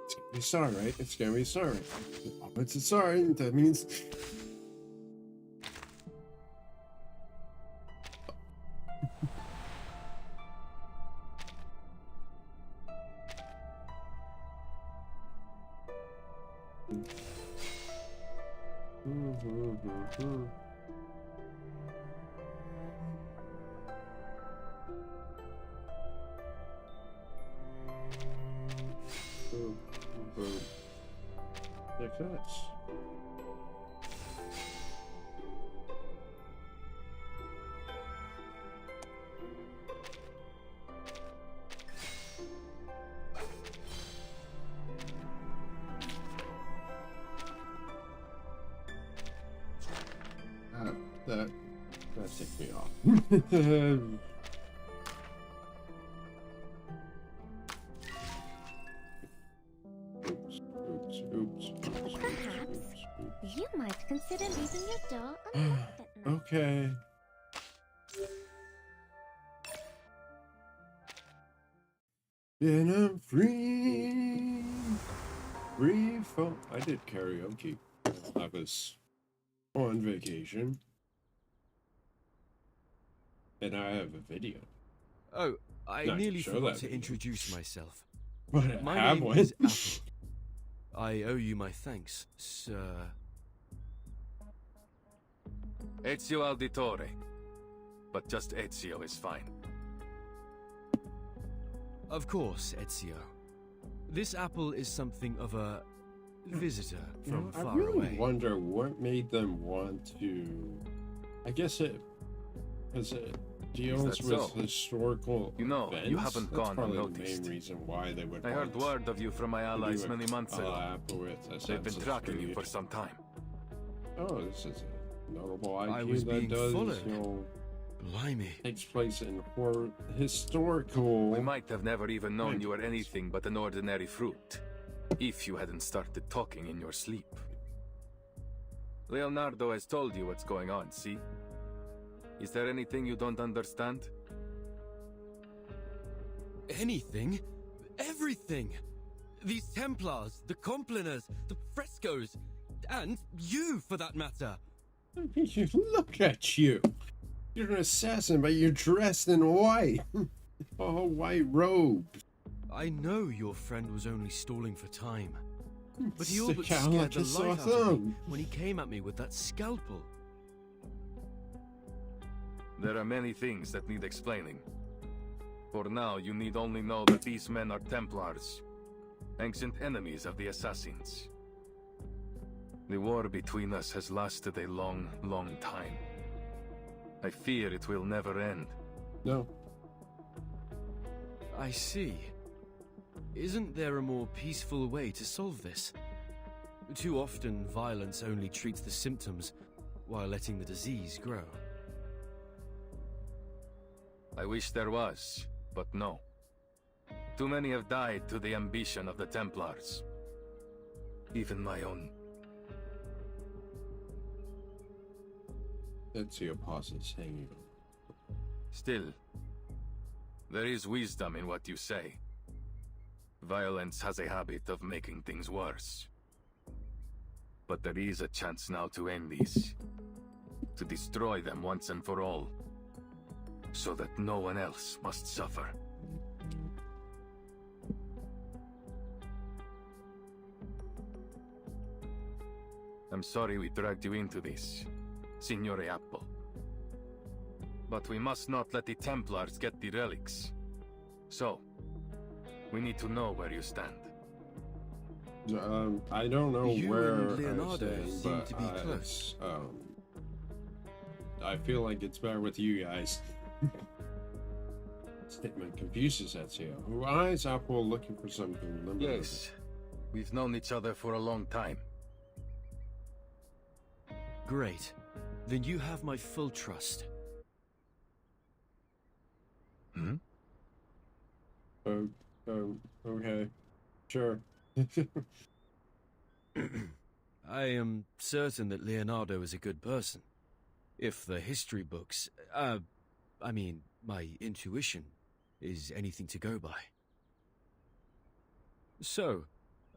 S1: It's gonna be sorry, right? It's gonna be sorry. Oh, it's a sorry. That means. Success. That ticked me off.
S5: You might consider leaving your door unlocked at night.
S1: Okay. And I'm free. Free from... I did karaoke. I was on vacation. And I have a video.
S7: Oh, I
S1: No,
S7: nearly
S1: show
S7: forgot
S1: that
S7: to
S1: video.
S7: introduce myself.
S1: But
S7: My
S1: I have
S7: name
S1: one.
S7: is Apple. I owe you my thanks, sir.
S2: Ezio Auditore. But just Ezio is fine.
S7: Of course, Ezio. This apple is something of a visitor from
S1: I
S7: far
S1: really
S7: away.
S1: wonder what made them want to... I guess it... Because it deals
S2: that
S1: with
S2: so?
S1: historical events.
S2: You haven't
S1: That's
S2: gone
S1: probably
S2: unnoticed.
S1: the main reason why they would
S2: I heard
S1: want
S2: word of you from my
S1: to
S2: allies
S1: do a
S2: many months ago.
S1: collab with
S2: They've been
S1: Assassin's
S2: tracking you
S1: Creed.
S2: for some time.
S1: Oh, this is a notable IP
S7: I was
S1: that
S7: being
S1: does,
S7: followed.
S1: you know...
S7: Blimey. Blimey.
S1: Takes place in historical...
S2: We might have never even known you were anything but an ordinary fruit, if you hadn't started talking in your sleep. Leonardo has told you what's going on, see? Is there anything you don't understand?
S7: Anything? Everything! These Templars, the Compliners, the frescoes, and you, for that matter!
S1: Look at you! You're an assassin, but you're dressed in white! Oh, white robe!
S7: I know your friend was only stalling for time, but he all but
S1: Stick out
S7: scared
S1: like
S7: the
S1: a sore
S7: life out of me
S1: thumb.
S7: when he came at me with that scalpel.
S2: There are many things that need explaining. For now, you need only know that these men are Templars, ancient enemies of the Assassins. The war between us has lasted a long, long time. I fear it will never end.
S1: No.
S7: I see. Isn't there a more peaceful way to solve this? Too often, violence only treats the symptoms, while letting the disease grow.
S2: I wish there was, but no. Too many have died to the ambition of the Templars. Even my own.
S1: Ezio pauses, hanging on.
S2: Still, there is wisdom in what you say. Violence has a habit of making things worse. But there is a chance now to end these. To destroy them once and for all. So that no one else must suffer. I'm sorry we dragged you into this, Signore Apple. But we must not let the Templars get the relics. So, we need to know where you stand.
S1: I don't know
S7: You
S1: where
S7: and Leonardo
S1: I'm
S7: seem
S1: staying,
S7: to be
S1: but
S7: close.
S1: I feel like it's better with you guys. Statement confuses Ezio, who eyes Apple looking for something limited.
S2: Yes, we've known each other for a long time.
S7: Great. Then you have my full trust.
S2: Hmm?
S1: Okay. Sure.
S7: I am certain that Leonardo is a good person. If the history books, I mean, my intuition is anything to go by. So,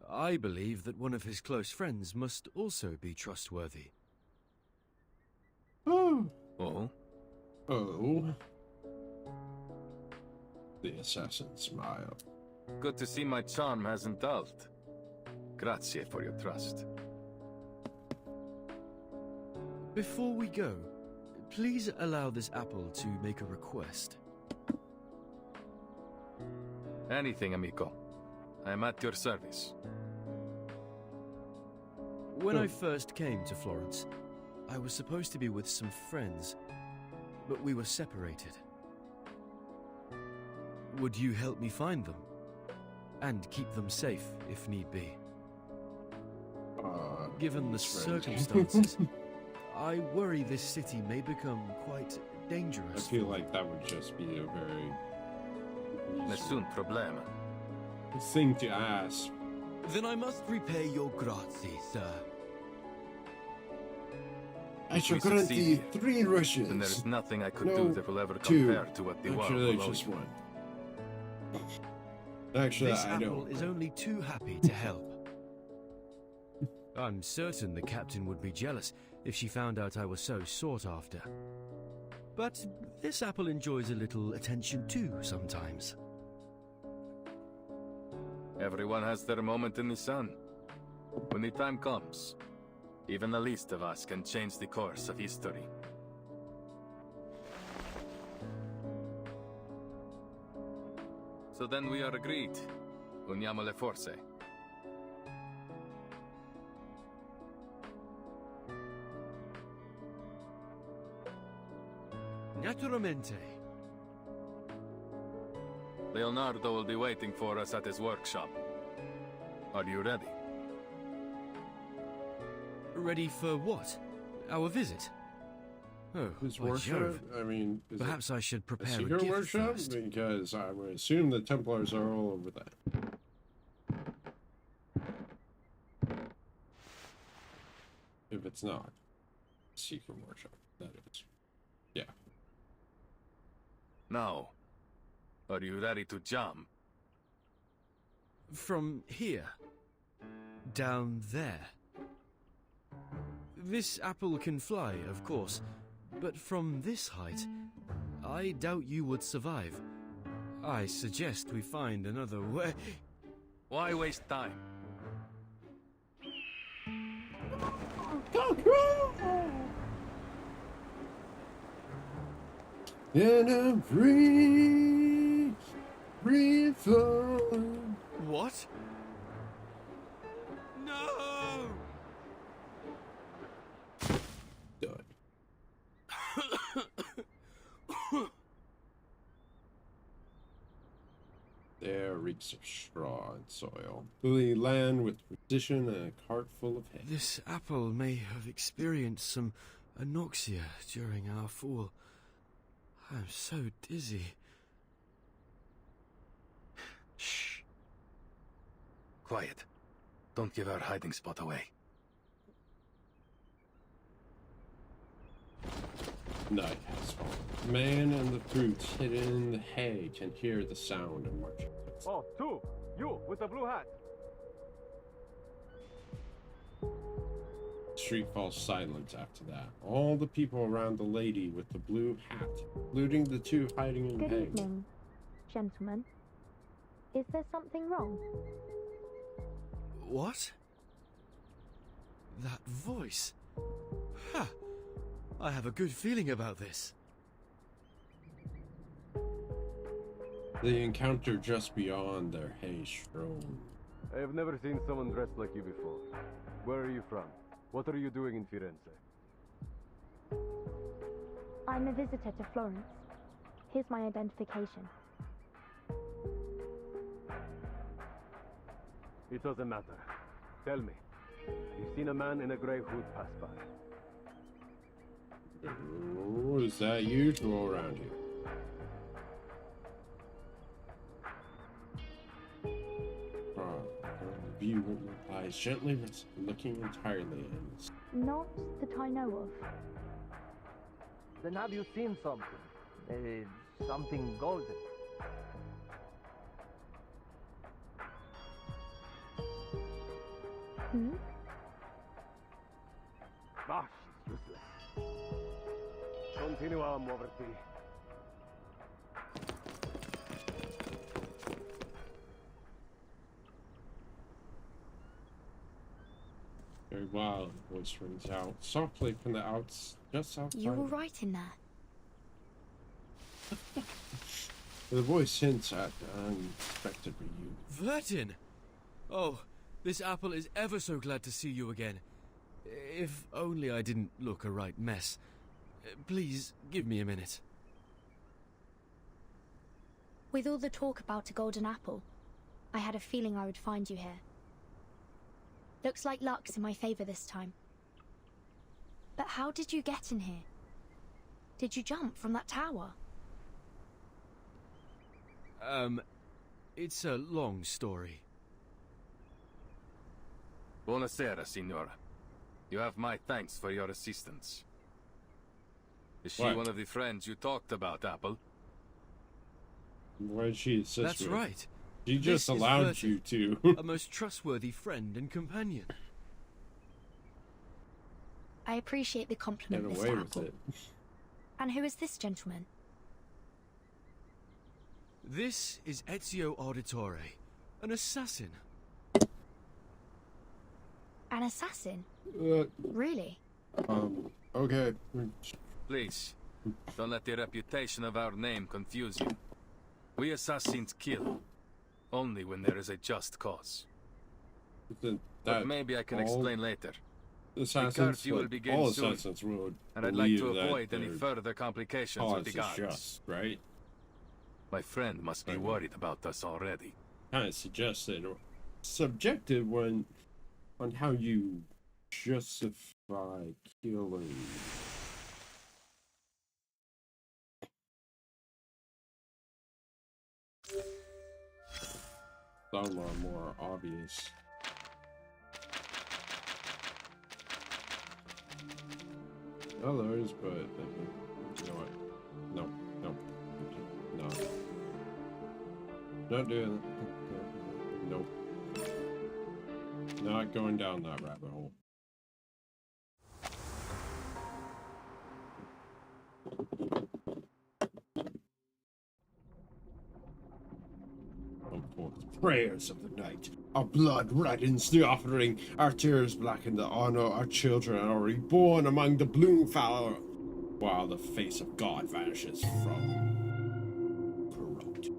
S7: I believe that one of his close friends must also be trustworthy.
S1: Oh.
S2: Oh?
S1: Oh. The assassin smiled.
S2: Good to see my charm hasn't dulled. Grazie for your trust.
S7: Before we go, please allow this apple to make a request.
S2: Anything, amico. I am at your service.
S7: When I first came to Florence, I was supposed to be with some friends, but we were separated. Would you help me find them? And keep them safe, if need be? Given the circumstances, I worry this city may become quite dangerous.
S1: I feel like that would just be a very...
S2: Nessun problema.
S1: thing to ask.
S7: Then I must repay your grazie, sir.
S1: I shall grant thee 3 rushes.
S2: Then there's nothing I could
S1: No,
S2: do that will ever
S1: 2.
S2: compare to what the world
S1: Actually,
S2: will owe
S1: just
S2: you.
S1: 1. Actually,
S7: This
S1: I
S7: apple
S1: don't.
S7: is only too happy to help. I'm certain the captain would be jealous if she found out I was so sought after. But this apple enjoys a little attention too sometimes.
S2: Everyone has their moment in the sun. When the time comes, even the least of us can change the course of history. So then we are agreed. Uniamo le forze.
S7: Naturalmente.
S2: Leonardo will be waiting for us at his workshop. Are you ready?
S7: Ready for what? Our visit?
S1: his
S7: by
S1: worship?
S7: Jove.
S1: I mean,
S7: Perhaps I should prepare a
S1: secret
S7: gift
S1: worship?
S7: first.
S1: Because I would assume the Templars are all over that. If it's not secret worship, that is. Yeah.
S2: Now, are you ready to jump?
S7: From here. Down there. This apple can fly, of course, but from this height, I doubt you would survive. I suggest we find another way.
S2: Why waste time?
S1: In a free fall.
S7: What? No!
S1: Done. There reeks of straw and soil. Hilly land with precision and a cart full of hay.
S7: This apple may have experienced some anoxia during our fall. I'm so dizzy.
S2: Shh. Quiet. Don't give our hiding spot away.
S1: Night has fallen. Man and the fruits hidden in the hay can hear the sound of marching.
S14: Oh, two! You, with the blue hat!
S1: The street falls silent after that. All the people around the lady with the blue hat, including the two hiding in
S15: Good
S1: hay.
S15: evening, gentlemen. Is there something wrong?
S7: What? That voice. Ha! I have a good feeling about this.
S1: They encounter just beyond their hay strewn.
S14: I have never seen someone dressed like you before. Where are you from? What are you doing in Firenze?
S15: I'm a visitor to Florence. Here's my identification.
S14: It doesn't matter. Tell me, you've seen a man in a grey hood pass by.
S1: Oh, is that usual around here? The view with your eyes gently looking entirely in.
S15: Not that I know of.
S9: Then have you seen something? Something golden?
S15: Hmm?
S14: Ah, she's useless. Continuam, Overty.
S1: Very wild voice rings out softly from the just outside.
S4: You were right in there.
S1: The voice hints at unexpected reunion.
S7: Vertin! Oh, this apple is ever so glad to see you again. If only I didn't look a right mess. Please, give me a minute.
S4: With all the talk about a golden apple, I had a feeling I would find you here. Looks like luck's in my favor this time. But how did you get in here? Did you jump from that tower?
S7: It's a long story.
S2: Buonasera, signora. You have my thanks for your assistance. Is she
S1: What?
S2: one of the friends you talked about, Apple?
S1: Why did she assist
S7: That's
S1: with?
S7: right.
S1: She
S7: This
S1: just
S7: is
S1: allowed
S7: Vertin,
S1: you to.
S7: a most trustworthy friend and companion.
S4: I appreciate the
S1: Get
S4: compliment,
S1: away
S4: Mr.
S1: with
S4: Apple.
S1: it.
S4: And who is this gentleman?
S7: This is Ezio Auditore, an assassin.
S4: An assassin?
S1: Uh,
S4: Really?
S1: Okay.
S2: Please, don't let the reputation of our name confuse you. We assassins kill, only when there is a just cause. But maybe I can explain later. The
S1: Assassins,
S2: curfew will
S1: like,
S2: begin
S1: all
S2: soon,
S1: assassins would
S2: and I'd like to
S1: believe that
S2: avoid any
S1: their
S2: further complications
S1: cause
S2: with the
S1: is
S2: guards.
S1: just, right?
S2: My friend must be worried about us already.
S1: Kind of suggested or subjective when on how you justify killing Some are more obvious. Others, but you know what? No, no, no. Not doing it. Nope. Not going down that rabbit hole. Come forth, prayers of the night. Our blood reddens the offering. Our tears blacken the honor. Our children are reborn among the bloom flower, while the face of God vanishes from corrupt.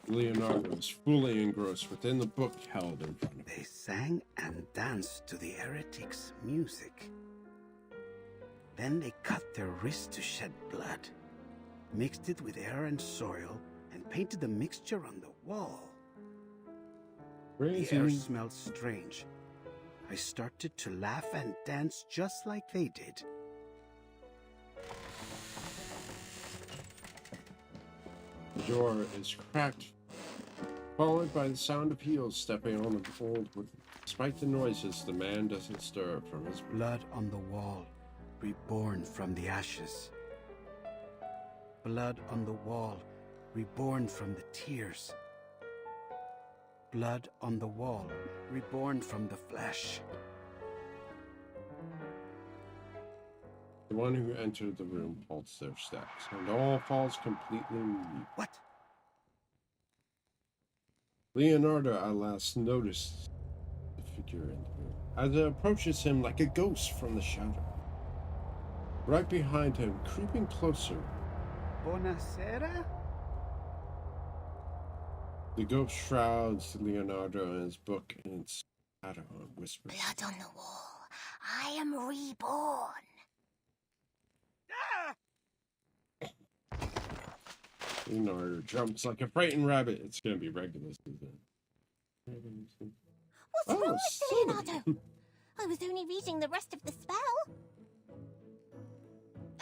S1: Leonardo is fully engrossed within the book held in front of him.
S12: They sang and danced to the heretics' music. Then they cut their wrists to shed blood, mixed it with air and soil, and painted the mixture on the wall.
S1: Crazy.
S12: The air smelled strange. I started to laugh and dance just like they did.
S1: The door is cracked, followed by the sound of heels stepping on the mold. Despite the noises, the man doesn't stir from his
S12: blood on the wall, reborn from the ashes. Blood on the wall, reborn from the tears. Blood on the wall, reborn from the flesh.
S1: The one who entered the room halts their steps, and all falls completely mute.
S12: What?
S1: Leonardo at last noticed the figure in the room, as it approaches him like a ghost from the shadow. Right behind him, creeping closer.
S12: Buonasera?
S1: The ghost shrouds Leonardo in his book and its shadow and whispers.
S16: Blood on the wall. I am reborn.
S1: Leonardo jumps like a frightened rabbit. It's gonna be Regulus, isn't it?
S16: What's wrong with Leonardo? I was only reading the rest of the spell.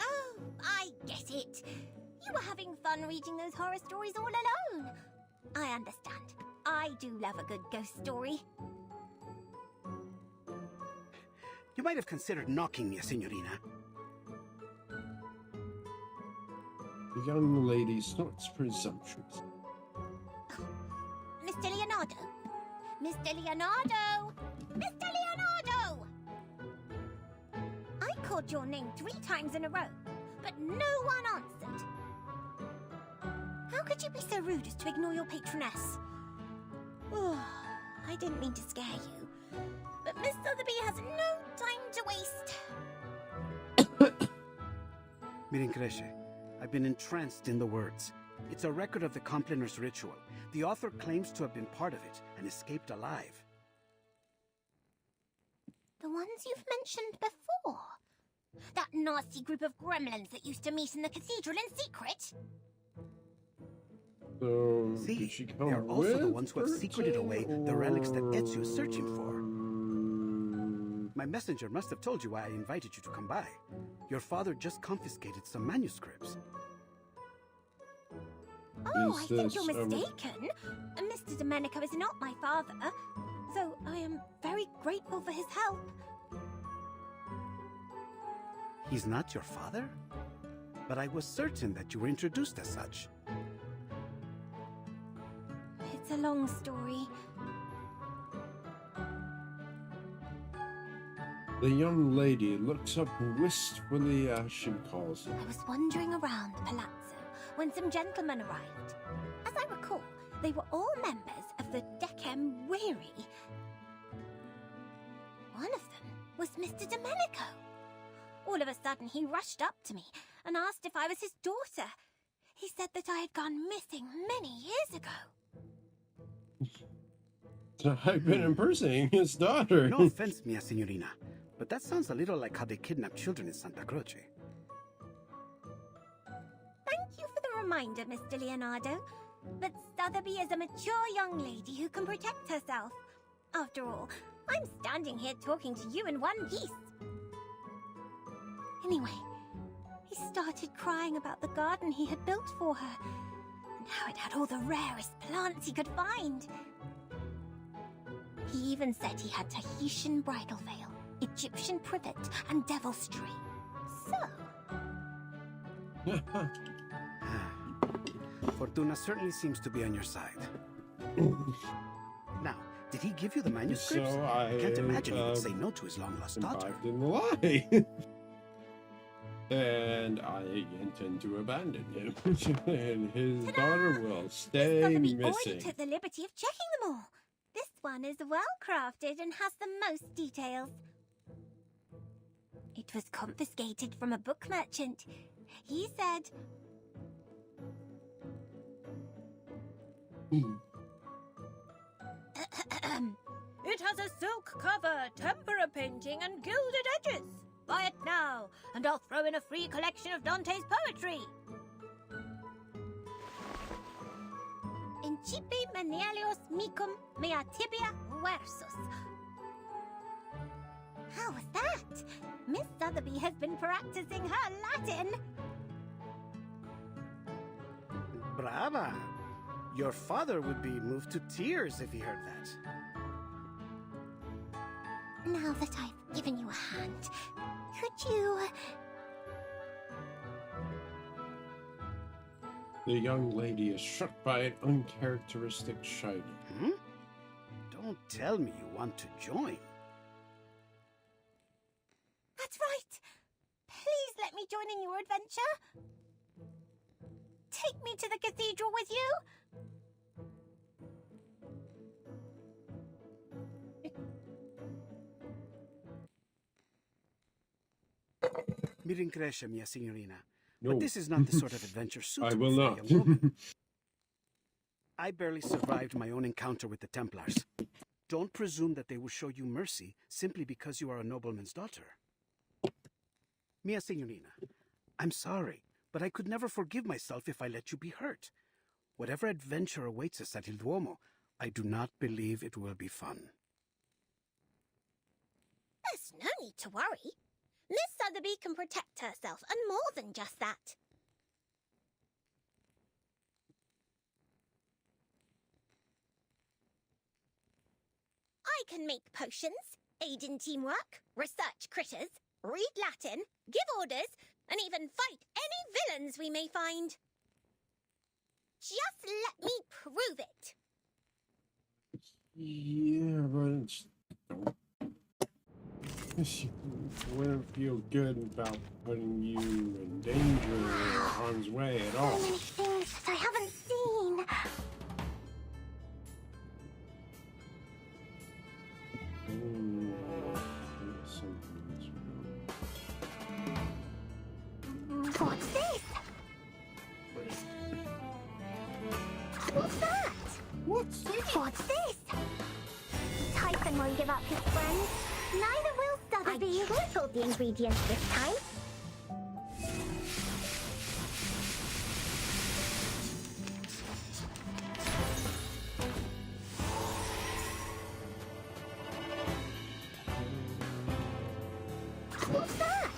S16: Oh, I get it. You were having fun reading those horror stories all alone. I understand. I do love a good ghost story.
S12: You might have considered knocking me, Signorina.
S1: The young lady snorts presumptuous.
S16: Mr. Leonardo! Mr. Leonardo! Mr. Leonardo! I called your name 3 times in a row, but no one answered. How could you be so rude as to ignore your patroness? Oh, I didn't mean to scare you, but Miss Sotheby has no time to waste.
S12: Miren Cresce, I've been entranced in the words. It's a record of the Compliners ritual. The author claims to have been part of it and escaped alive.
S16: The ones you've mentioned before? That nasty group of gremlins that used to meet in the cathedral in secret?
S1: So,
S12: see,
S1: did she come
S12: they are also the
S1: with
S12: ones who have secreted away the relics that Ezio is searching for. My messenger must have told you why I invited you to come by. Your father just confiscated some manuscripts.
S16: Oh, I think you're mistaken. Mr. Domenico is not my father, though I am very grateful for his help.
S12: He's not your father? But I was certain that you were introduced as such.
S16: It's a long story.
S1: The young lady looks up wistfully as she calls him.
S16: I was wandering around the palazzo when some gentlemen arrived. As I recall, they were all members of the Decem Weary. One of them was Mr. Domenico. All of a sudden, he rushed up to me and asked if I was his daughter. He said that I had gone missing many years ago.
S1: I've been impersonating his daughter.
S12: No offense, mia signorina, but that sounds a little like how they kidnap children in Santa Croce.
S16: Thank you for the reminder, Mr. Leonardo. But Sotheby is a mature young lady who can protect herself. After all, I'm standing here talking to you in one piece. Anyway, he started crying about the garden he had built for her, and how it had all the rarest plants he could find. He even said he had Tahitian bridal veil, Egyptian privet, and devil's tree. So...
S12: Fortuna certainly seems to be on your side. Now, did he give you the manuscripts?
S1: So
S12: I can't imagine he would say no to his long-lost daughter.
S1: In the lie. And I intend to abandon him. And his daughter will stay
S16: Sotheby already
S1: missing.
S16: took the liberty of checking them all. This one is well crafted and has the most details. It was confiscated from a book merchant. He said... It has a silk cover, tempera painting, and gilded edges. Buy it now, and I'll throw in a free collection of Dante's poetry. Incipi menelios micum mea tibia versus. How was that? Miss Sotheby has been practicing her Latin.
S12: Brava! Your father would be moved to tears if he heard that.
S16: Now that I've given you a hand, could you...
S1: The young lady is struck by an uncharacteristic shyness.
S12: Hmm? Don't tell me you want to join.
S16: That's right! Please let me join in your adventure. Take me to the cathedral with you.
S12: Mi rincresce, mia signorina.
S1: No.
S12: But this is not the sort of adventure suitable
S1: I will
S12: for
S1: not.
S12: a young woman. I barely survived my own encounter with the Templars. Don't presume that they will show you mercy simply because you are a nobleman's daughter. Mia signorina, I'm sorry, but I could never forgive myself if I let you be hurt. Whatever adventure awaits us at Il Duomo, I do not believe it will be fun.
S16: There's no need to worry. Miss Sotheby can protect herself, and more than just that. I can make potions, aid in teamwork, research critters, read Latin, give orders, and even fight any villains we may find. Just let me prove it.
S1: Yeah, but it's... She wouldn't feel good about putting you in danger or harm's way at all.
S16: So many things that I haven't seen. What's this? What's that?
S1: What's this?
S16: What's this? Typhon won't give up his friends. Neither will Sotheby. I tripled the ingredients this time. What's that?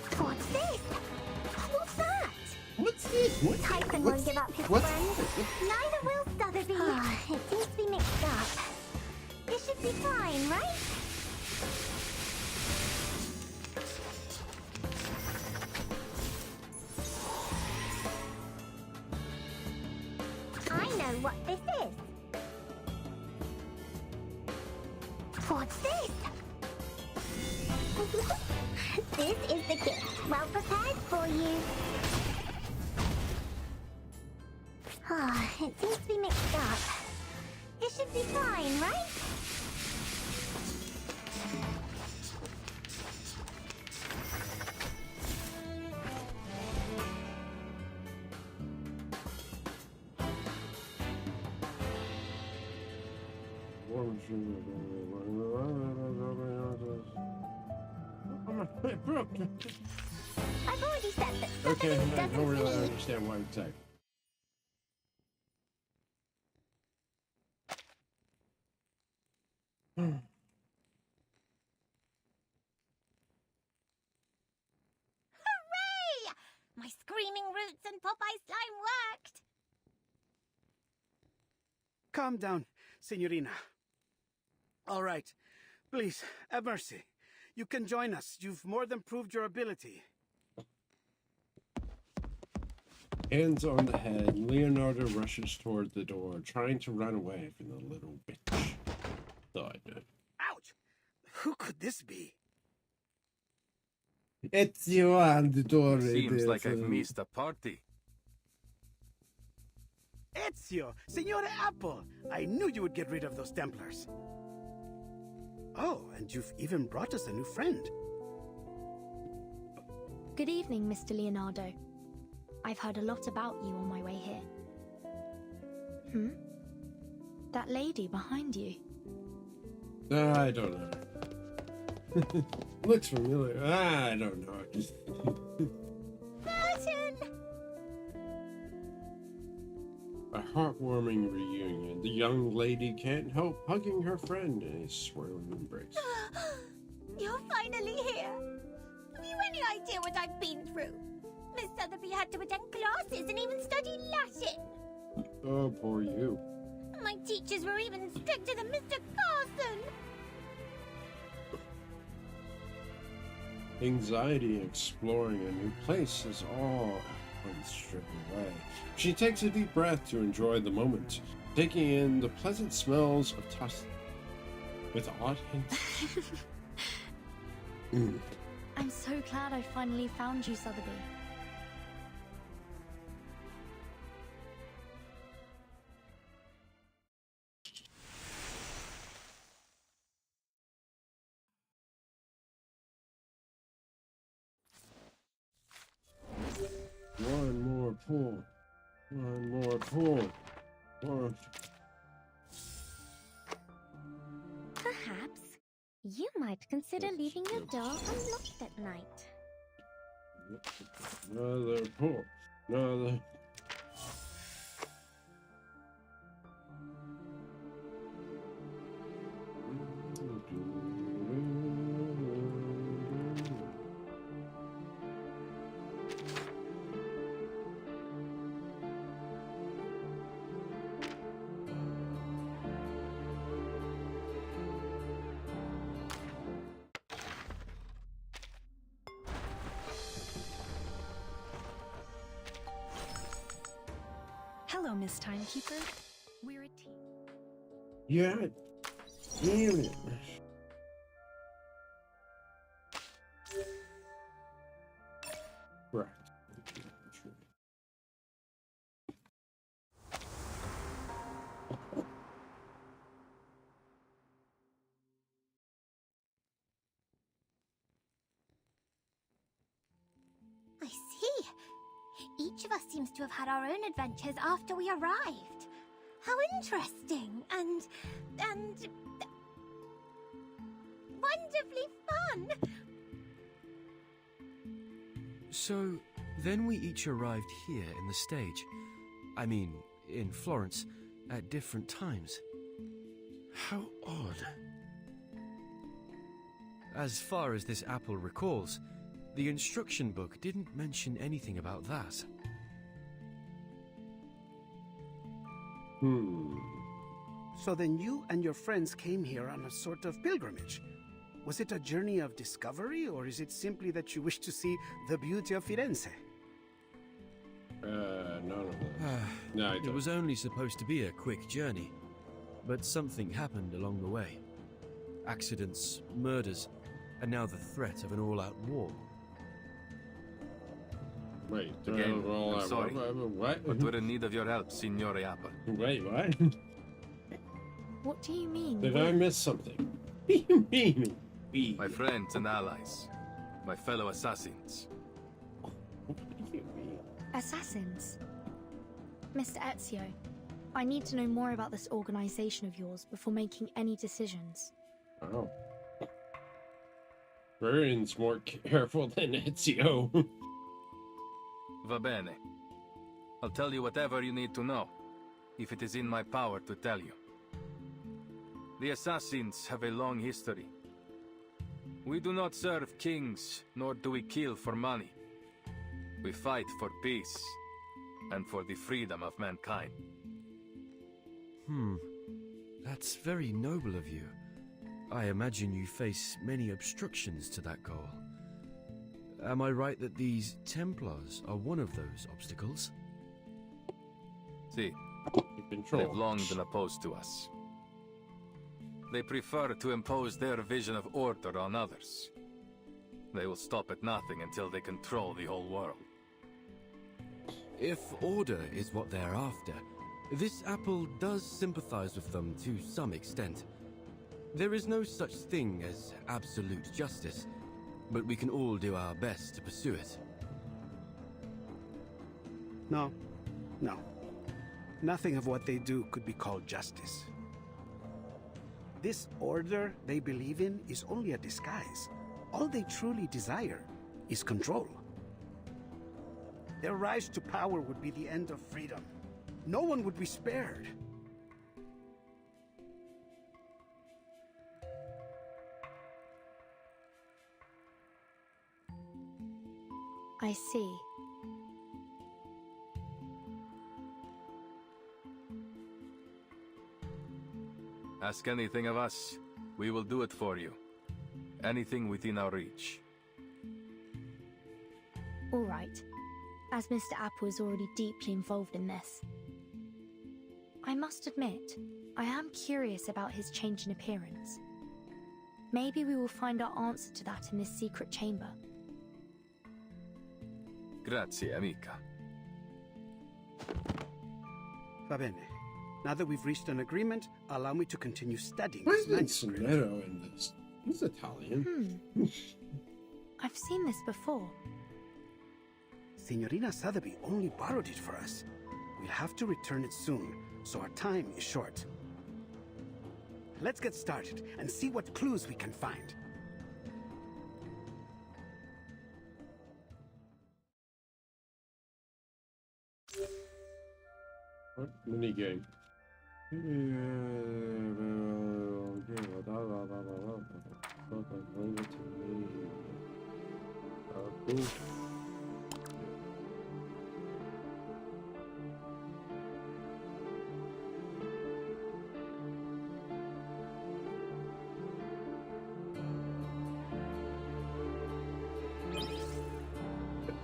S16: What's this? What's that?
S1: What's this? What?
S16: Typhon won't give up his friends. Neither will Sotheby. It seems to be mixed up. This should be fine, right? I know what this is. What's this? This is the gift, well prepared for you. It seems to be mixed up. This should be fine, right? I've already said that
S1: Okay,
S16: Sotheby
S1: I
S16: doesn't
S1: don't really
S16: need...
S1: understand why it's like.
S16: Hooray! My screaming roots and Popeye slime worked!
S12: Calm down, Signorina. All right. Please, have mercy. You can join us. You've more than proved your ability.
S1: Hands on the head, Leonardo rushes toward the door, trying to run away from the little bitch. Thud.
S12: Ouch! Who could this be?
S1: It's you on the door.
S2: Seems like I've missed a party.
S12: Ezio! Signore Apple! I knew you would get rid of those Templars. Oh, and you've even brought us a new friend.
S4: Good evening, Mr. Leonardo. I've heard a lot about you on my way here. That lady behind you.
S1: I don't know. Looks familiar. I don't know.
S16: Burton!
S1: A heartwarming reunion. The young lady can't help hugging her friend in a swirling embrace.
S16: You're finally here. Have you any idea what I've been through? Miss Sotheby had to attend classes and even study Latin.
S1: Oh, poor you.
S16: My teachers were even stricter than Mr. Carson.
S1: Anxiety exploring a new place is all at once stripped away. She takes a deep breath to enjoy the moment, taking in the pleasant smells of Tuscan with odd hints.
S4: I'm so glad I finally found you, Sotheby.
S1: One more pull. One more pull. One.
S16: Perhaps you might consider leaving your door unlocked at night.
S1: Another pull. Another.
S5: Hello, Miss Timekeeper. We're a team.
S1: Yeah. Damn it. Right.
S16: I see. Each of us seems to have had our own adventures after we arrived. How interesting and wonderfully fun.
S7: So, then we each arrived here in the stage. I mean, in Florence, at different times. How odd. As far as this apple recalls, the instruction book didn't mention anything about that.
S12: So then you and your friends came here on a sort of pilgrimage. Was it a journey of discovery, or is it simply that you wish to see the beauty of Firenze?
S1: None of that. No,
S7: It was only supposed to be a quick journey, but something happened along the way. Accidents, murders, and now the threat of an all-out war.
S1: Wait,
S2: Again, I'm sorry,
S1: what?
S2: but we're in need of your help, Signore Apple.
S1: Wait, what?
S4: What do you mean?
S1: Did I miss something? What do you mean?
S2: My friends and allies, my fellow assassins.
S4: Assassins? Mr. Ezio, I need to know more about this organization of yours before making any decisions.
S1: Oh. Viridian's more careful than Ezio.
S2: Va bene. I'll tell you whatever you need to know, if it is in my power to tell you. The Assassins have a long history. We do not serve kings, nor do we kill for money. We fight for peace, and for the freedom of mankind.
S7: That's very noble of you. I imagine you face many obstructions to that goal. Am I right that these Templars are one of those obstacles?
S2: See, they've long been opposed to us. They prefer to impose their vision of order on others. They will stop at nothing until they control the whole world.
S7: If order is what they're after, this apple does sympathize with them to some extent. There is no such thing as absolute justice, but we can all do our best to pursue it.
S12: No. Nothing of what they do could be called justice. This order they believe in is only a disguise. All they truly desire is control. Their rise to power would be the end of freedom. No one would be spared.
S4: I see.
S2: Ask anything of us, we will do it for you. Anything within our reach.
S4: All right. As Mr. Apple is already deeply involved in this. I must admit, I am curious about his change in appearance. Maybe we will find our answer to that in this secret chamber.
S2: Grazie, amica.
S12: Va bene. Now that we've reached an agreement, allow me to continue studying
S1: Why
S12: this
S1: isn't
S12: manuscript.
S1: Sonetto in this? He's Italian.
S4: I've seen this before.
S12: Signorina Sotheby only borrowed it for us. We'll have to return it soon, so our time is short. Let's get started and see what clues we can find.
S1: What minigame?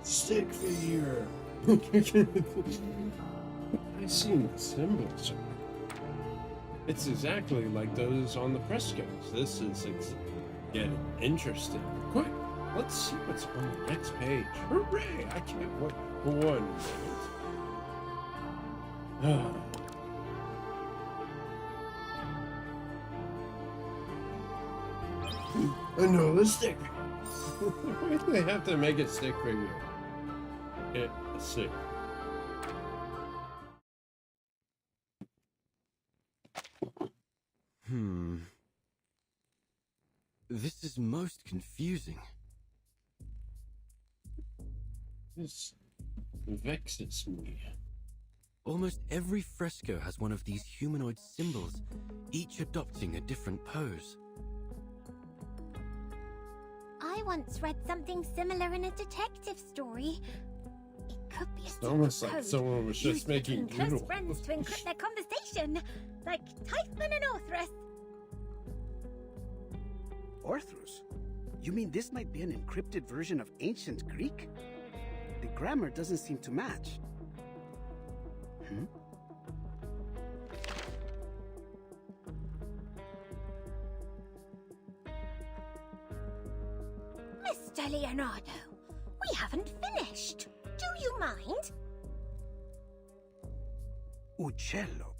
S1: Stick figure. I've seen the symbols. It's exactly like those on the frescoes. This is getting interesting. Quick, let's see what's on the next page. Hooray! I can't wait for 1 minute. Another stick. Why do they have to make a stick figure? Yeah, let's see.
S7: This is most confusing.
S1: This vexes me.
S7: Almost every fresco has one of these humanoid symbols, each adopting a different pose.
S16: I once read something similar in a detective story. It could be a
S1: It's almost
S16: secret
S1: like
S16: code
S1: someone was just
S16: used
S1: making
S16: between close
S1: doodles.
S16: friends to encrypt their conversation, like Typhon and Orthrus.
S12: Orthrus? You mean this might be an encrypted version of ancient Greek? The grammar doesn't seem to match.
S16: Mr. Leonardo, we haven't finished. Do you mind?
S12: Uccello.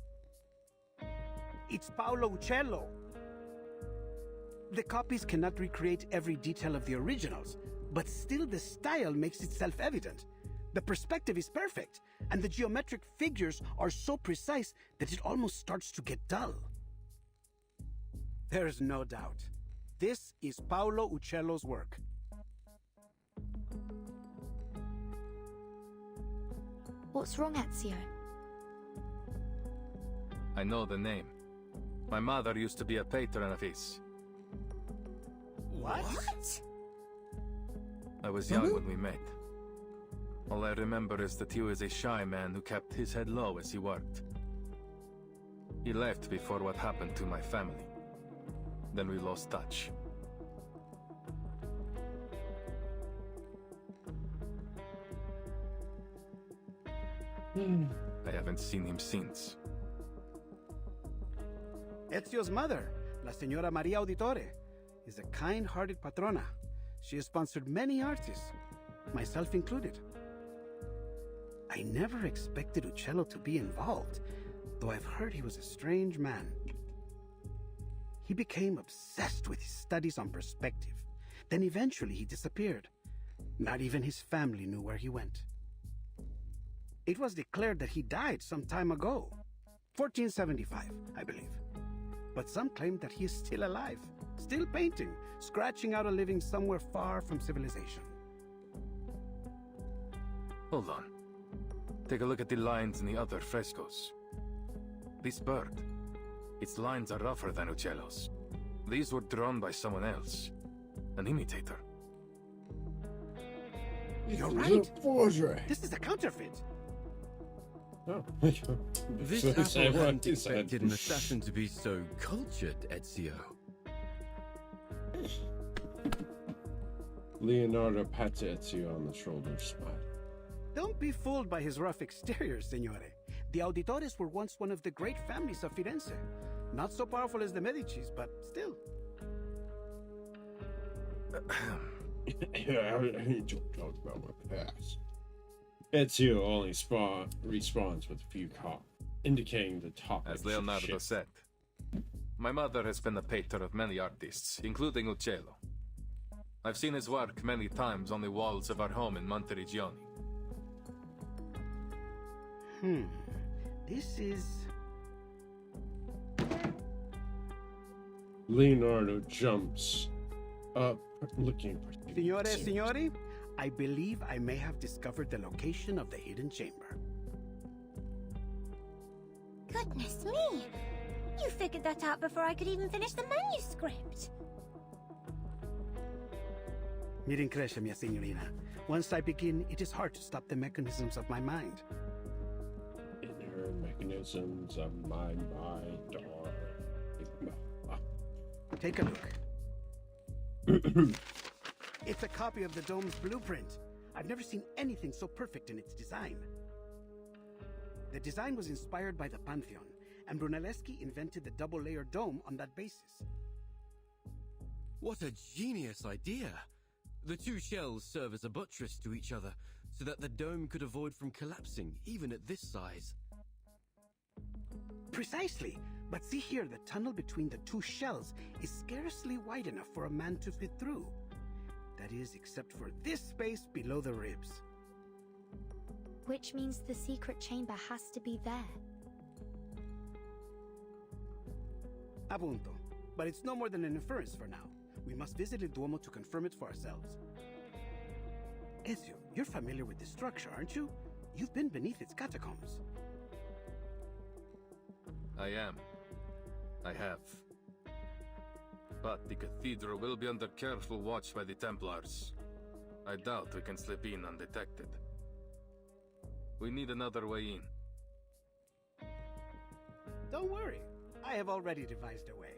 S12: It's Paolo Uccello. The copies cannot recreate every detail of the originals, but still the style makes itself evident. The perspective is perfect, and the geometric figures are so precise that it almost starts to get dull. There's no doubt. This is Paolo Uccello's work.
S4: What's wrong, Ezio?
S2: I know the name. My mother used to be a patron of his.
S12: What?
S2: I was young when we met. All I remember is that he was a shy man who kept his head low as he worked. He left before what happened to my family. Then we lost touch. I haven't seen him since.
S12: Ezio's mother, La Señora Maria Auditore, is a kind-hearted patrona. She has sponsored many artists, myself included. I never expected Uccello to be involved, though I've heard he was a strange man. He became obsessed with his studies on perspective. Then eventually he disappeared. Not even his family knew where he went. It was declared that he died some time ago. 1475, I believe. But some claim that he is still alive, still painting, scratching out a living somewhere far from civilization.
S2: Hold on. Take a look at the lines in the other frescoes. This bird, its lines are rougher than Uccello's. These were drawn by someone else, an imitator.
S12: You're right. This is a counterfeit.
S1: Oh.
S7: This apple hadn't expected an assassin to be so cultured, Ezio.
S1: Leonardo pats Ezio on the shoulder, smile.
S12: Don't be fooled by his rough exterior, Signore. The Auditores were once one of the great families of Firenze. Not so powerful as the Medicis, but still.
S1: I don't talk about my past. Ezio only responds with a few coughs, indicating the topic.
S2: As Leonardo said, my mother has been a patron of many artists, including Uccello. I've seen his work many times on the walls of our home in Monteriggioni.
S12: This is...
S1: Leonardo jumps up, looking for...
S12: Signore, I believe I may have discovered the location of the hidden chamber.
S16: Goodness me! You figured that out before I could even finish the manuscript.
S12: Mi rincresce, mia signorina. Once I begin, it is hard to stop the mechanisms of my mind.
S1: Inner mechanisms of my mind are...
S12: Take a look. It's a copy of the dome's blueprint. I've never seen anything so perfect in its design. The design was inspired by the Pantheon, and Brunelleschi invented the double-layered dome on that basis.
S7: What a genius idea! The two shells serve as a buttress to each other, so that the dome could avoid from collapsing, even at this size.
S12: Precisely! But see here, the tunnel between the two shells is scarcely wide enough for a man to fit through. That is, except for this space below the ribs.
S4: Which means the secret chamber has to be there.
S12: Appunto. But it's no more than an inference for now. We must visit the Duomo to confirm it for ourselves. Ezio, you're familiar with this structure, aren't you? You've been beneath its catacombs.
S2: I am. I have. But the cathedral will be under careful watch by the Templars. I doubt we can slip in undetected. We need another way in.
S12: Don't worry. I have already devised a way.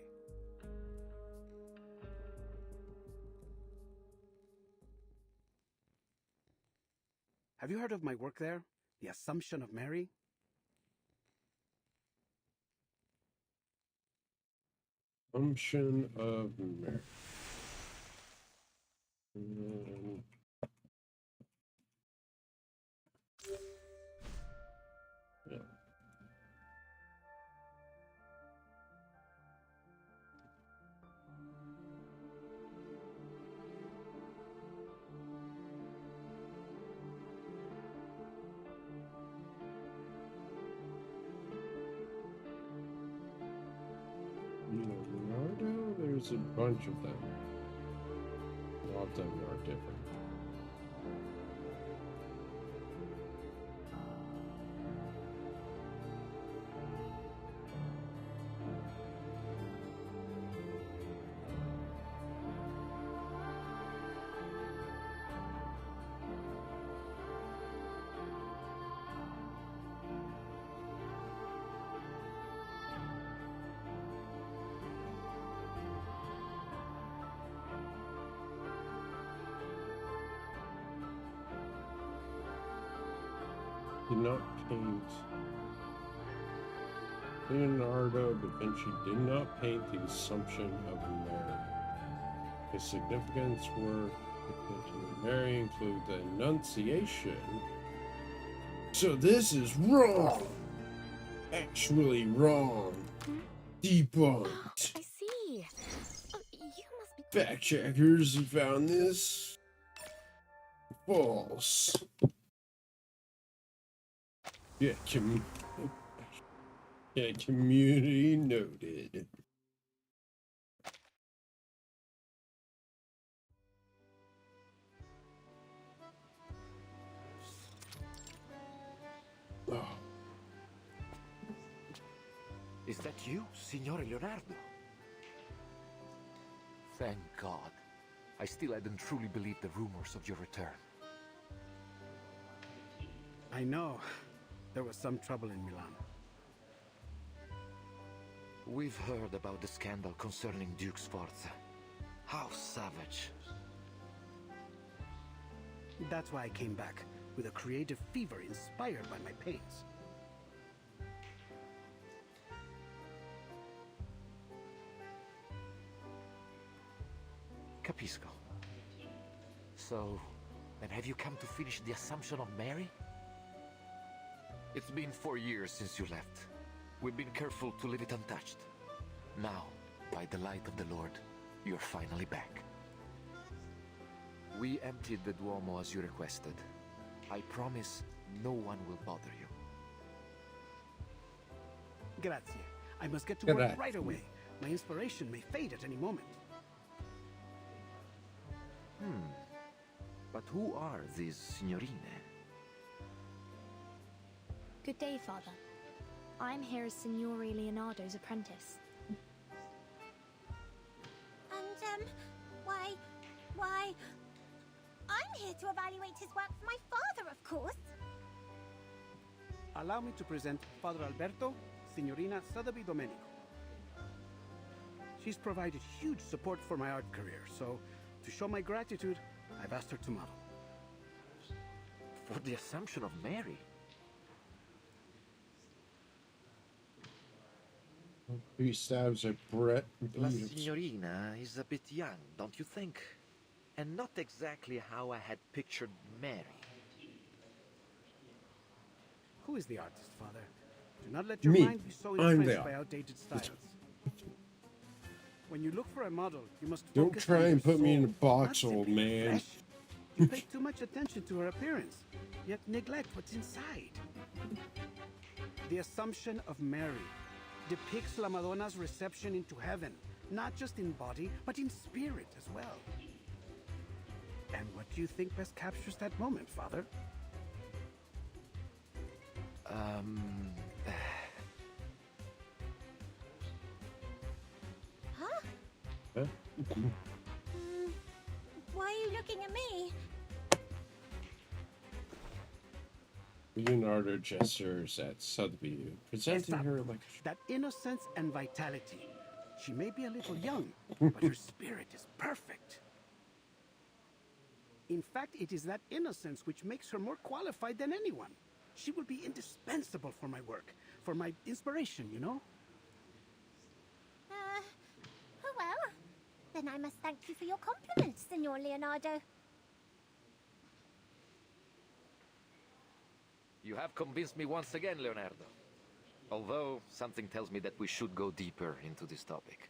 S12: Have you heard of my work there? The Assumption of Mary?
S1: Assumption of Mary. Yeah. Leonardo? There's a bunch of them. A lot of them are different. Did not paint. Leonardo da Vinci did not paint the Assumption of Mary. His significance work of Mary include the Annunciation. So this is wrong. Actually wrong. Debunked.
S5: I see. Oh, you must be
S1: Fact checkers, you found this. False. Yeah, community noted. Oh.
S17: Is that you, Signore Leonardo? Thank God. I still hadn't truly believed the rumors of your return.
S12: I know. There was some trouble in Milan.
S17: We've heard about the scandal concerning Duke Sforza. How savage.
S12: That's why I came back, with a creative fever inspired by my pains.
S17: Capisco. So, then have you come to finish the Assumption of Mary? It's been 4 years since you left. We've been careful to leave it untouched. Now, by the light of the Lord, you're finally back. We emptied the Duomo as you requested. I promise no one will bother you.
S12: Grazie. I must get to work right away. My inspiration may fade at any moment.
S17: But who are these signorine?
S4: Good day, Father. I'm here as Signore Leonardo's apprentice.
S16: And, why... I'm here to evaluate his work for my father, of course.
S12: Allow me to present Father Alberto, Signorina Sotheby Domenico. She's provided huge support for my art career, so to show my gratitude, I've asked her to model.
S17: For the Assumption of Mary?
S1: He stabs at Brett.
S17: La Signorina is a bit young, don't you think? And not exactly how I had pictured Mary.
S12: Who is the artist, Father? Do not let your mind be so influenced by outdated styles. When you look for a model, you must
S1: Don't
S12: focus
S1: try
S12: on
S1: and
S12: their
S1: put me in a
S12: soul,
S1: box,
S12: not
S1: old
S12: simply the
S1: man.
S12: flesh. You pay too much attention to her appearance, yet neglect what's inside. The Assumption of Mary depicts La Madonna's reception into heaven, not just in body, but in spirit as well. And what do you think best captures that moment, Father?
S16: Huh? Why are you looking at me?
S1: Leonardo gestures at Sotheby, presenting her like
S12: that innocence and vitality. She may be a little young, but her spirit is perfect. In fact, it is that innocence which makes her more qualified than anyone. She will be indispensable for my work, for my inspiration, you know?
S16: Oh well. Then I must thank you for your compliments, Signor Leonardo.
S17: You have convinced me once again, Leonardo. Although, something tells me that we should go deeper into this topic.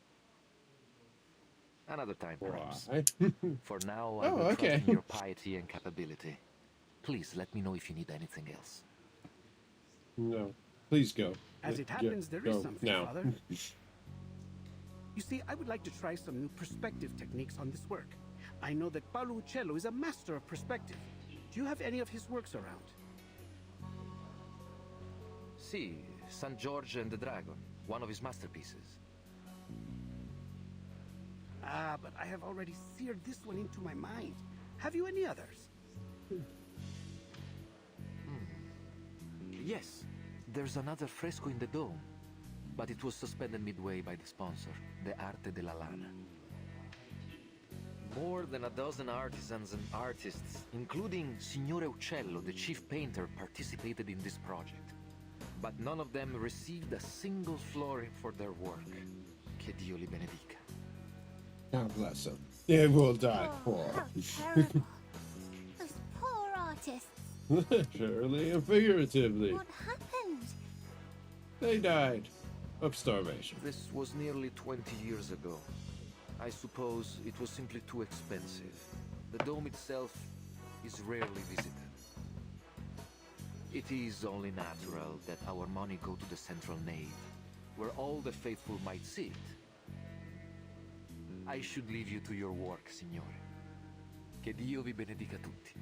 S17: Another time, perhaps. For now, I will trust in your piety and capability. Please, let me know if you need anything else.
S1: No. Please go.
S12: As it happens, there is something,
S1: now.
S12: Father. You see, I would like to try some new perspective techniques on this work. I know that Paolo Uccello is a master of perspective. Do you have any of his works around?
S17: See, San George and the Dragon, one of his masterpieces.
S12: Ah, but I have already seared this one into my mind. Have you any others?
S17: Yes, there's another fresco in the dome, but it was suspended midway by the sponsor, the Arte della Lana. More than a dozen artisans and artists, including Signore Uccello, the chief painter, participated in this project. But none of them received a single florin for their work. Che Dio li benedica.
S1: God bless them. They will die poor.
S16: How terrible. Those poor artists.
S1: Literally and figuratively.
S16: What happened?
S1: They died of starvation.
S17: This was nearly 20 years ago. I suppose it was simply too expensive. The dome itself is rarely visited. It is only natural that our money go to the central nave, where all the faithful might see it. I should leave you to your work, signore. Che Dio vi benedica tutti.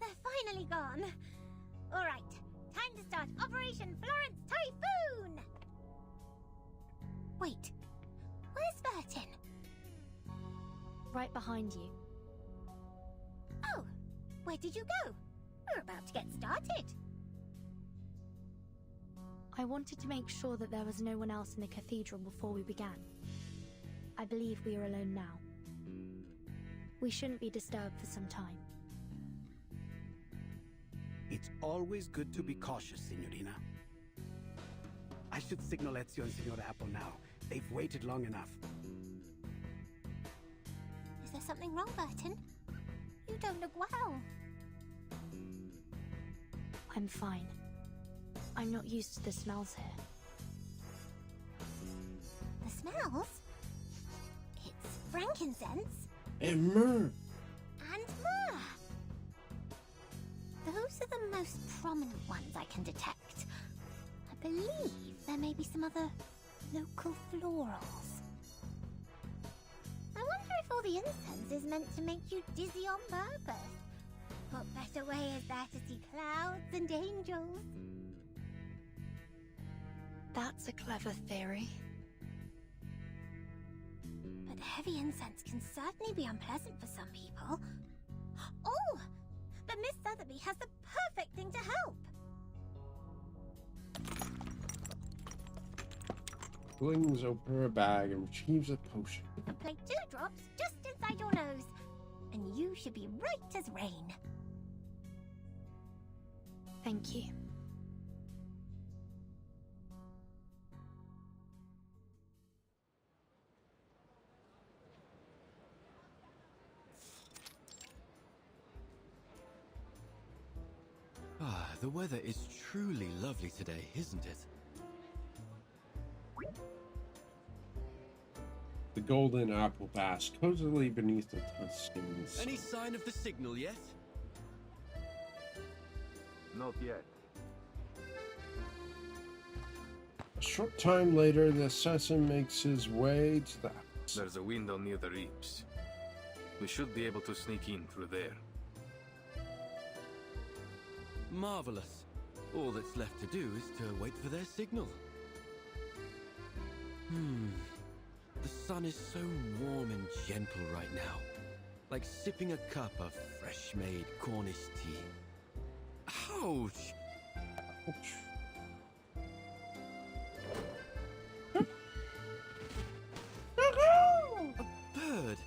S16: They're finally gone. All right, time to start Operation Florence Typhoon! Wait, where's Burton?
S4: Right behind you.
S16: Oh, where did you go? We're about to get started.
S4: I wanted to make sure that there was no one else in the cathedral before we began. I believe we are alone now. We shouldn't be disturbed for some time.
S12: It's always good to be cautious, Signorina. I should signal Ezio and Signor Apple now. They've waited long enough.
S16: Is there something wrong, Burton? You don't look well.
S4: I'm fine. I'm not used to the smells here.
S16: The smells? It's frankincense.
S1: And myrrh.
S16: And myrrh. Those are the most prominent ones I can detect. I believe there may be some other local florals. I wonder if all the incense is meant to make you dizzy on purpose. What better way is there to see clouds and angels?
S4: That's a clever theory.
S16: But heavy incense can certainly be unpleasant for some people. Oh! But Miss Sotheby has the perfect thing to help!
S1: Flings open her bag and retrieves a potion.
S16: Apply 2 drops just inside your nose, and you should be right as rain.
S4: Thank you.
S7: Ah, the weather is truly lovely today, isn't it?
S1: The golden apple basks cozily beneath the Tuscan sun.
S7: Any sign of the signal yet?
S14: Not yet.
S1: A short time later, the assassin makes his way to the house.
S2: There's a window near the reaps. We should be able to sneak in through there.
S7: Marvelous. All that's left to do is to wait for their signal. The sun is so warm and gentle right now. Like sipping a cup of fresh-made Cornish tea. Ouch!
S1: Ouch.
S7: A bird!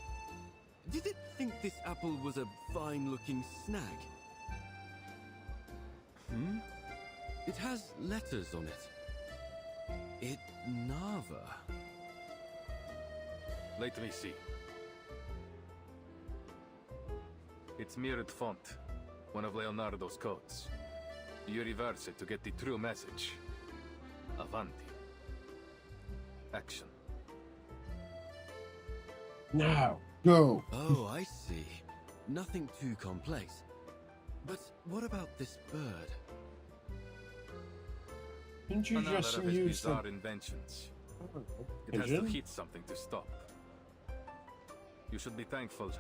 S7: Did it think this apple was a fine-looking snag? It has letters on it. It Nava.
S2: Let me see. It's mirrored font, one of Leonardo's codes. You reverse it to get the true message. Avanti. Action.
S1: Now, go!
S7: Oh, I see. Nothing too complex. But what about this bird?
S1: Didn't you
S2: Another
S1: just
S2: of his
S1: use the...
S2: bizarre inventions. It has to hit something to stop. You should be thankful.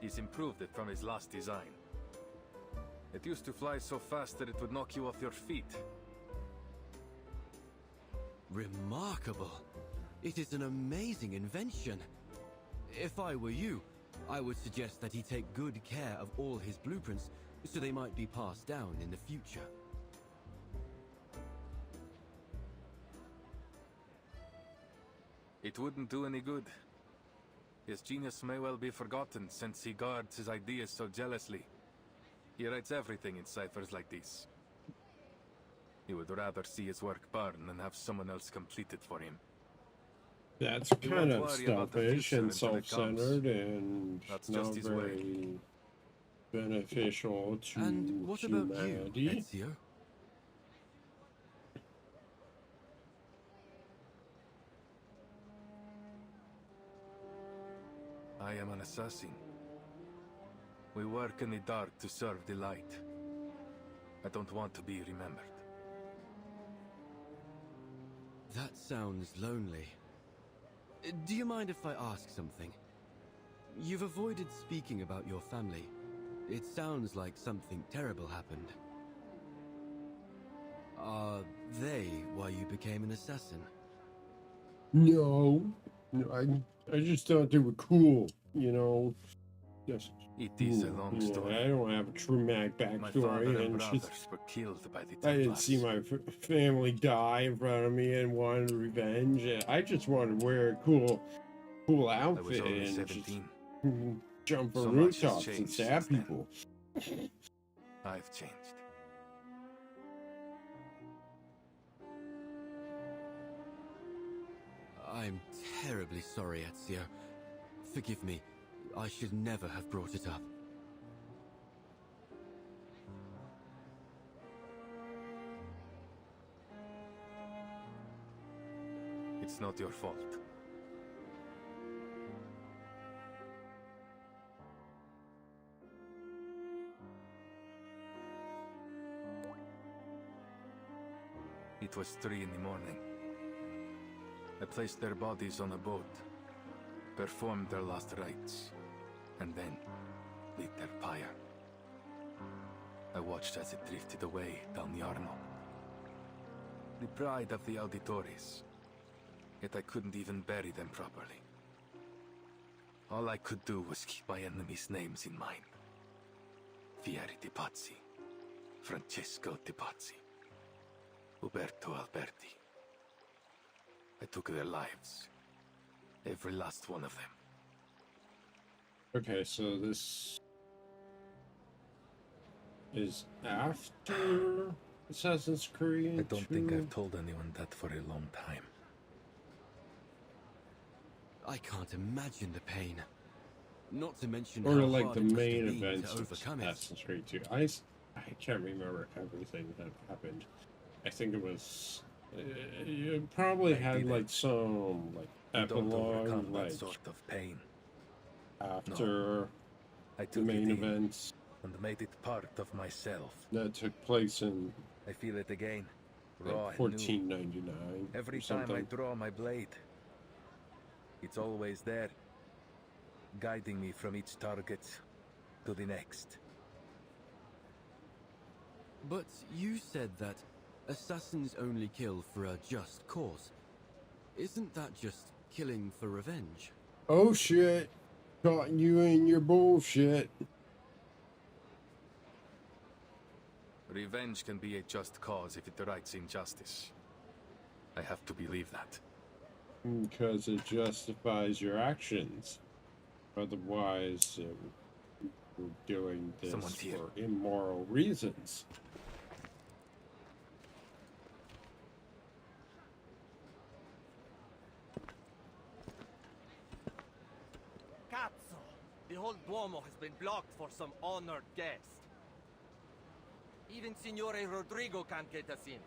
S2: He's improved it from his last design. It used to fly so fast that it would knock you off your feet.
S7: Remarkable. It is an amazing invention. If I were you, I would suggest that he take good care of all his blueprints so they might be passed down in the future.
S2: It wouldn't do any good. His genius may well be forgotten since he guards his ideas so jealously. He writes everything in ciphers like this. He would rather see his work burn than have someone else complete it for him.
S1: That's kind of selfish and self-centered and not very beneficial to
S7: and what
S1: humanity.
S7: About you, Ezio?
S2: I am an assassin. We work in the dark to serve the light. I don't want to be remembered.
S7: That sounds lonely. Do you mind if I ask something? You've avoided speaking about your family. It sounds like something terrible happened. Are they why you became an assassin?
S1: No, I just thought they were cool, you know. Just
S2: it is a long story.
S1: I don't have a traumatic backstory.
S2: My father and brothers were killed by the Templars.
S1: I didn't see my family die in front of me and wanted revenge. I just wanted to wear a cool outfit
S2: I was only
S1: and
S2: 17.
S1: just jump
S2: So
S1: on
S2: much has
S1: rooftops and
S2: changed
S1: stab
S2: since then.
S1: people.
S2: I've changed.
S7: I'm terribly sorry, Ezio. Forgive me. I should never have brought it up.
S2: It's not your fault. It was 3 in the morning. I placed their bodies on a boat, performed their last rites, and then lit their pyre. I watched as it drifted away down the Arno. The pride of the Auditores. Yet I couldn't even bury them properly. All I could do was keep my enemies' names in mind. Fieri de Pazzi, Francesco de Pazzi, Uberto Alberti. I took their lives. Every last one of them.
S1: Okay, so this is after Assassin's Creed.
S2: I don't think I've told anyone that for a long time.
S7: I can't imagine the pain. Not to mention
S1: Or
S7: how
S1: like
S7: hard
S1: the
S7: it must
S1: main
S7: have been
S1: events
S7: to
S1: of
S7: overcome it.
S1: Assassin's Creed 2. I can't remember everything that happened. I think it was... it probably had like some like epilogue,
S2: that
S1: like
S2: sort of pain.
S1: After
S2: I
S1: the
S2: took
S1: main
S2: it in
S1: events
S2: and made it part of myself.
S1: that took place in
S2: I feel it again.
S1: like,
S2: Raw and new.
S1: 1499.
S2: Every
S1: or
S2: time I
S1: something.
S2: draw my blade, it's always there, guiding me from each target to the next.
S7: But you said that assassins only kill for a just cause. Isn't that just killing for revenge?
S1: Oh shit! Caught you in your bullshit.
S2: Revenge can be a just cause if it rights injustice. I have to believe that.
S1: Because it justifies your actions. Otherwise, we're doing this
S2: Someone's here.
S1: for immoral reasons.
S18: Cazzo! The whole Duomo has been blocked for some honored guest. Even Signore Rodrigo can't get us in.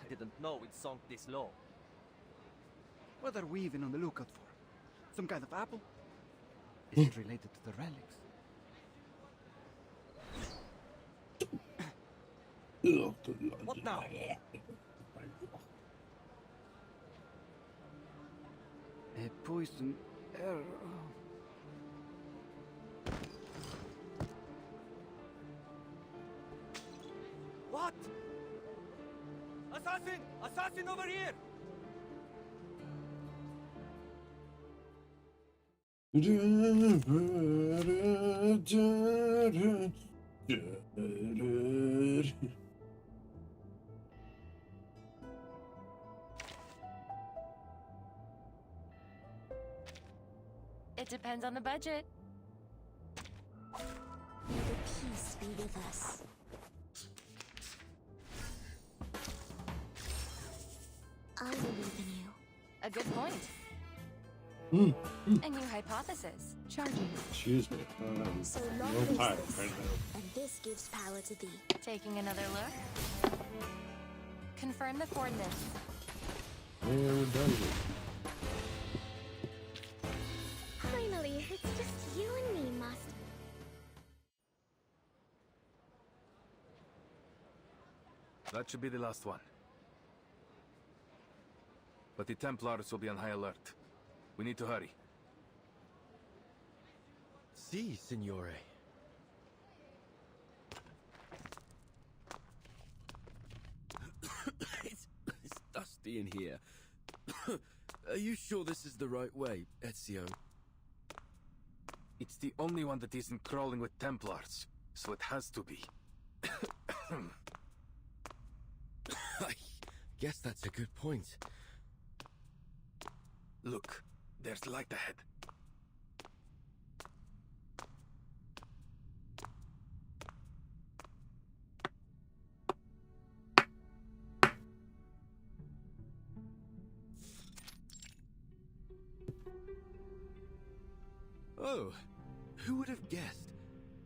S18: I didn't know it sunk this low.
S19: What are we even on the lookout for? Some kind of apple? Is it related to the relics?
S18: What now?
S19: A poison arrow.
S18: What? Assassin! Assassin over here!
S5: It depends on the budget.
S15: May the peace be with us. I believe in you.
S5: A good point. A new hypothesis. Charging.
S1: Excuse me.
S15: So
S1: I'm
S15: long
S1: a little tired
S15: this,
S1: right now.
S15: and this gives power to thee.
S5: Taking another look. Confirm the coordinates.
S1: And we're done with
S15: Finally, it's just you and me, Master.
S2: That should be the last one. But the Templars will be on high alert. We need to hurry.
S7: Si, signore. it's dusty in here. Are you sure this is the right way, Ezio?
S2: It's the only one that isn't crawling with Templars, so it has to be.
S7: I guess that's a good point.
S2: Look, there's light ahead.
S7: Oh, who would have guessed?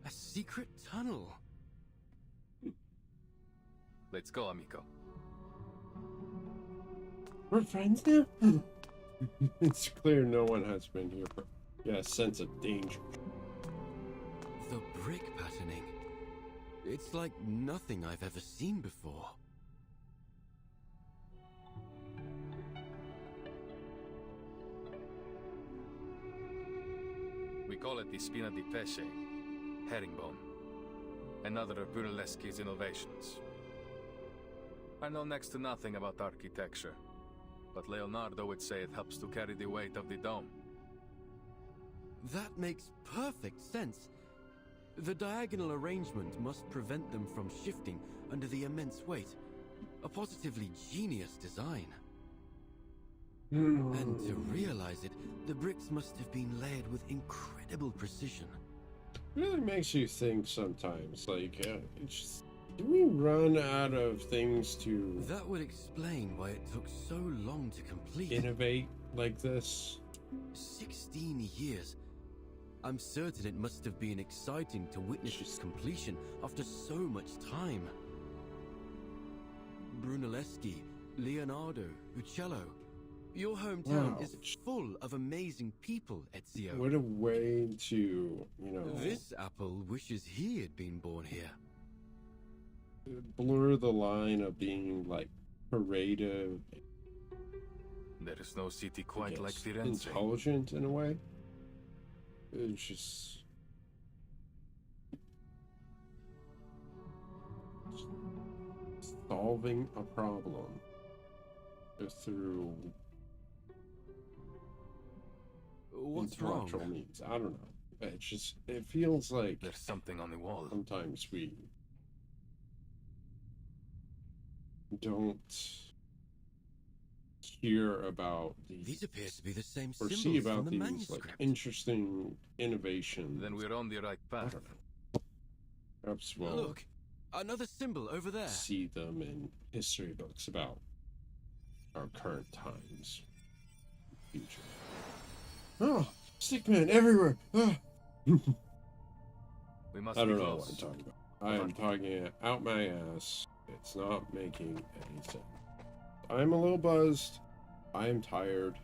S7: A secret tunnel.
S2: Let's go, amico.
S1: We're friends now? It's clear no one has been here for a sense of danger.
S7: The brick patterning. It's like nothing I've ever seen before.
S2: We call it the Spina di Pesce, herringbone. Another of Brunelleschi's innovations. I know next to nothing about architecture, but Leonardo would say it helps to carry the weight of the dome.
S7: That makes perfect sense. The diagonal arrangement must prevent them from shifting under the immense weight. A positively genius design. And to realize it, the bricks must have been layered with incredible precision.
S1: It really makes you think sometimes, like, it's just, do we run out of things to...
S7: That would explain why it took so long to complete.
S1: Innovate like this?
S7: 16 years. I'm certain it must have been exciting to witness its completion after so much time. Brunelleschi, Leonardo, Uccello. Your hometown is full of amazing people, Ezio.
S1: What a way to, you know...
S7: This apple wishes he had been born here.
S1: Blur the line of being, like, creative.
S2: There is no city quite like Firenze.
S1: Intelligent, in a way. It's just... solving a problem through...
S7: What's
S1: intellectual
S7: wrong?
S1: means. I don't know. It's just, it feels like
S2: there's something on the wall.
S1: Sometimes we don't hear about
S7: these appear to be the same
S1: or
S7: symbols
S1: see about
S7: from the
S1: these
S7: manuscript.
S1: like interesting innovations.
S2: Then we're on the right path.
S1: Perhaps we'll
S7: Look, another symbol over there.
S1: see them in history books about our current times, future. Oh, stick man everywhere! Ah.
S2: We must
S1: I
S2: be
S1: don't know
S2: close.
S1: what I'm talking about. I am talking out my ass. It's not making any sense. I'm a little buzzed. I am tired.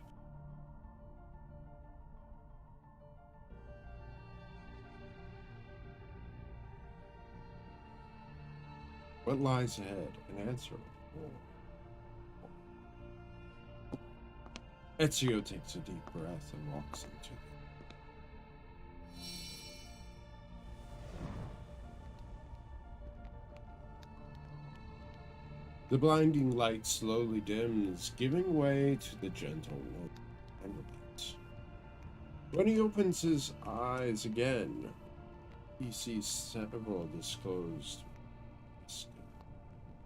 S1: What lies ahead? An answer. Ezio takes a deep breath and walks into it. The blinding light slowly dims, giving way to the gentle light. When he opens his eyes again, he sees several disclosed.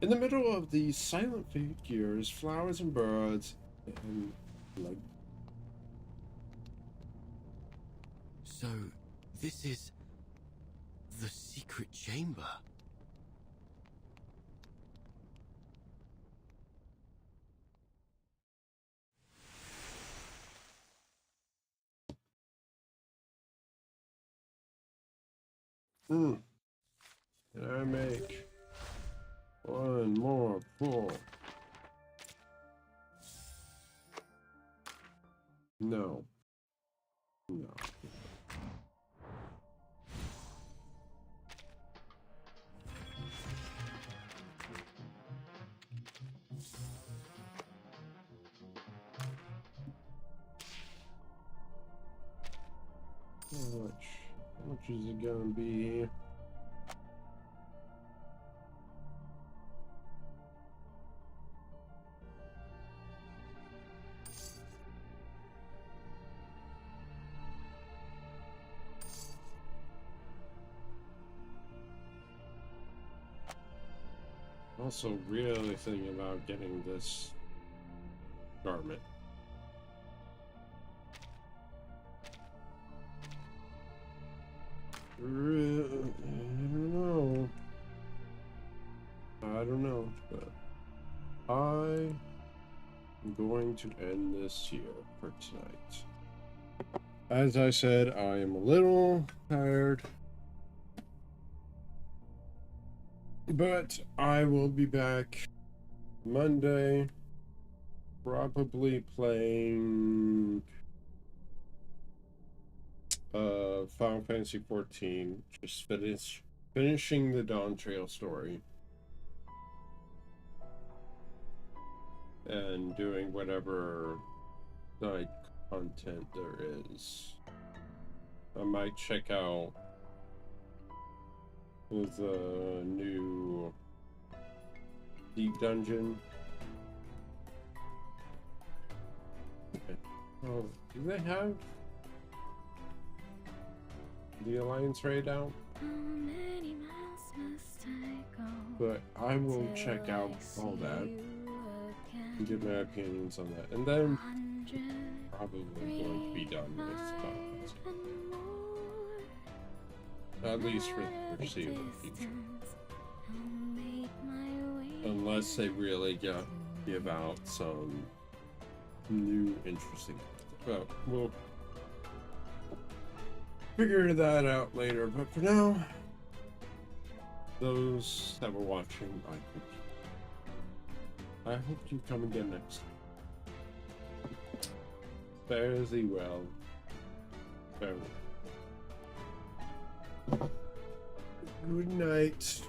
S1: In the middle of these silent figures, flowers and birds, and light.
S7: So, this is the secret chamber.
S1: Can I make one more pull? No. No. How much is it gonna be here? Also really thinking about getting this garment. I don't know, but I'm going to end this here for tonight. As I said, I am a little tired, but I will be back Monday, probably playing Final Fantasy XIV, just finishing the Dawn Trail story and doing whatever side content there is. I might check out the new Deep Dungeon. Oh, do they have the Alliance raid out? But I will check out all that and give my opinions on that, and then probably going to be done with at least for the foreseeable future, unless they really give out some new interesting. Well, we'll figure that out later, but for now, those that were watching, I hope you come again next time. Fare thee well. Farewell. Good night.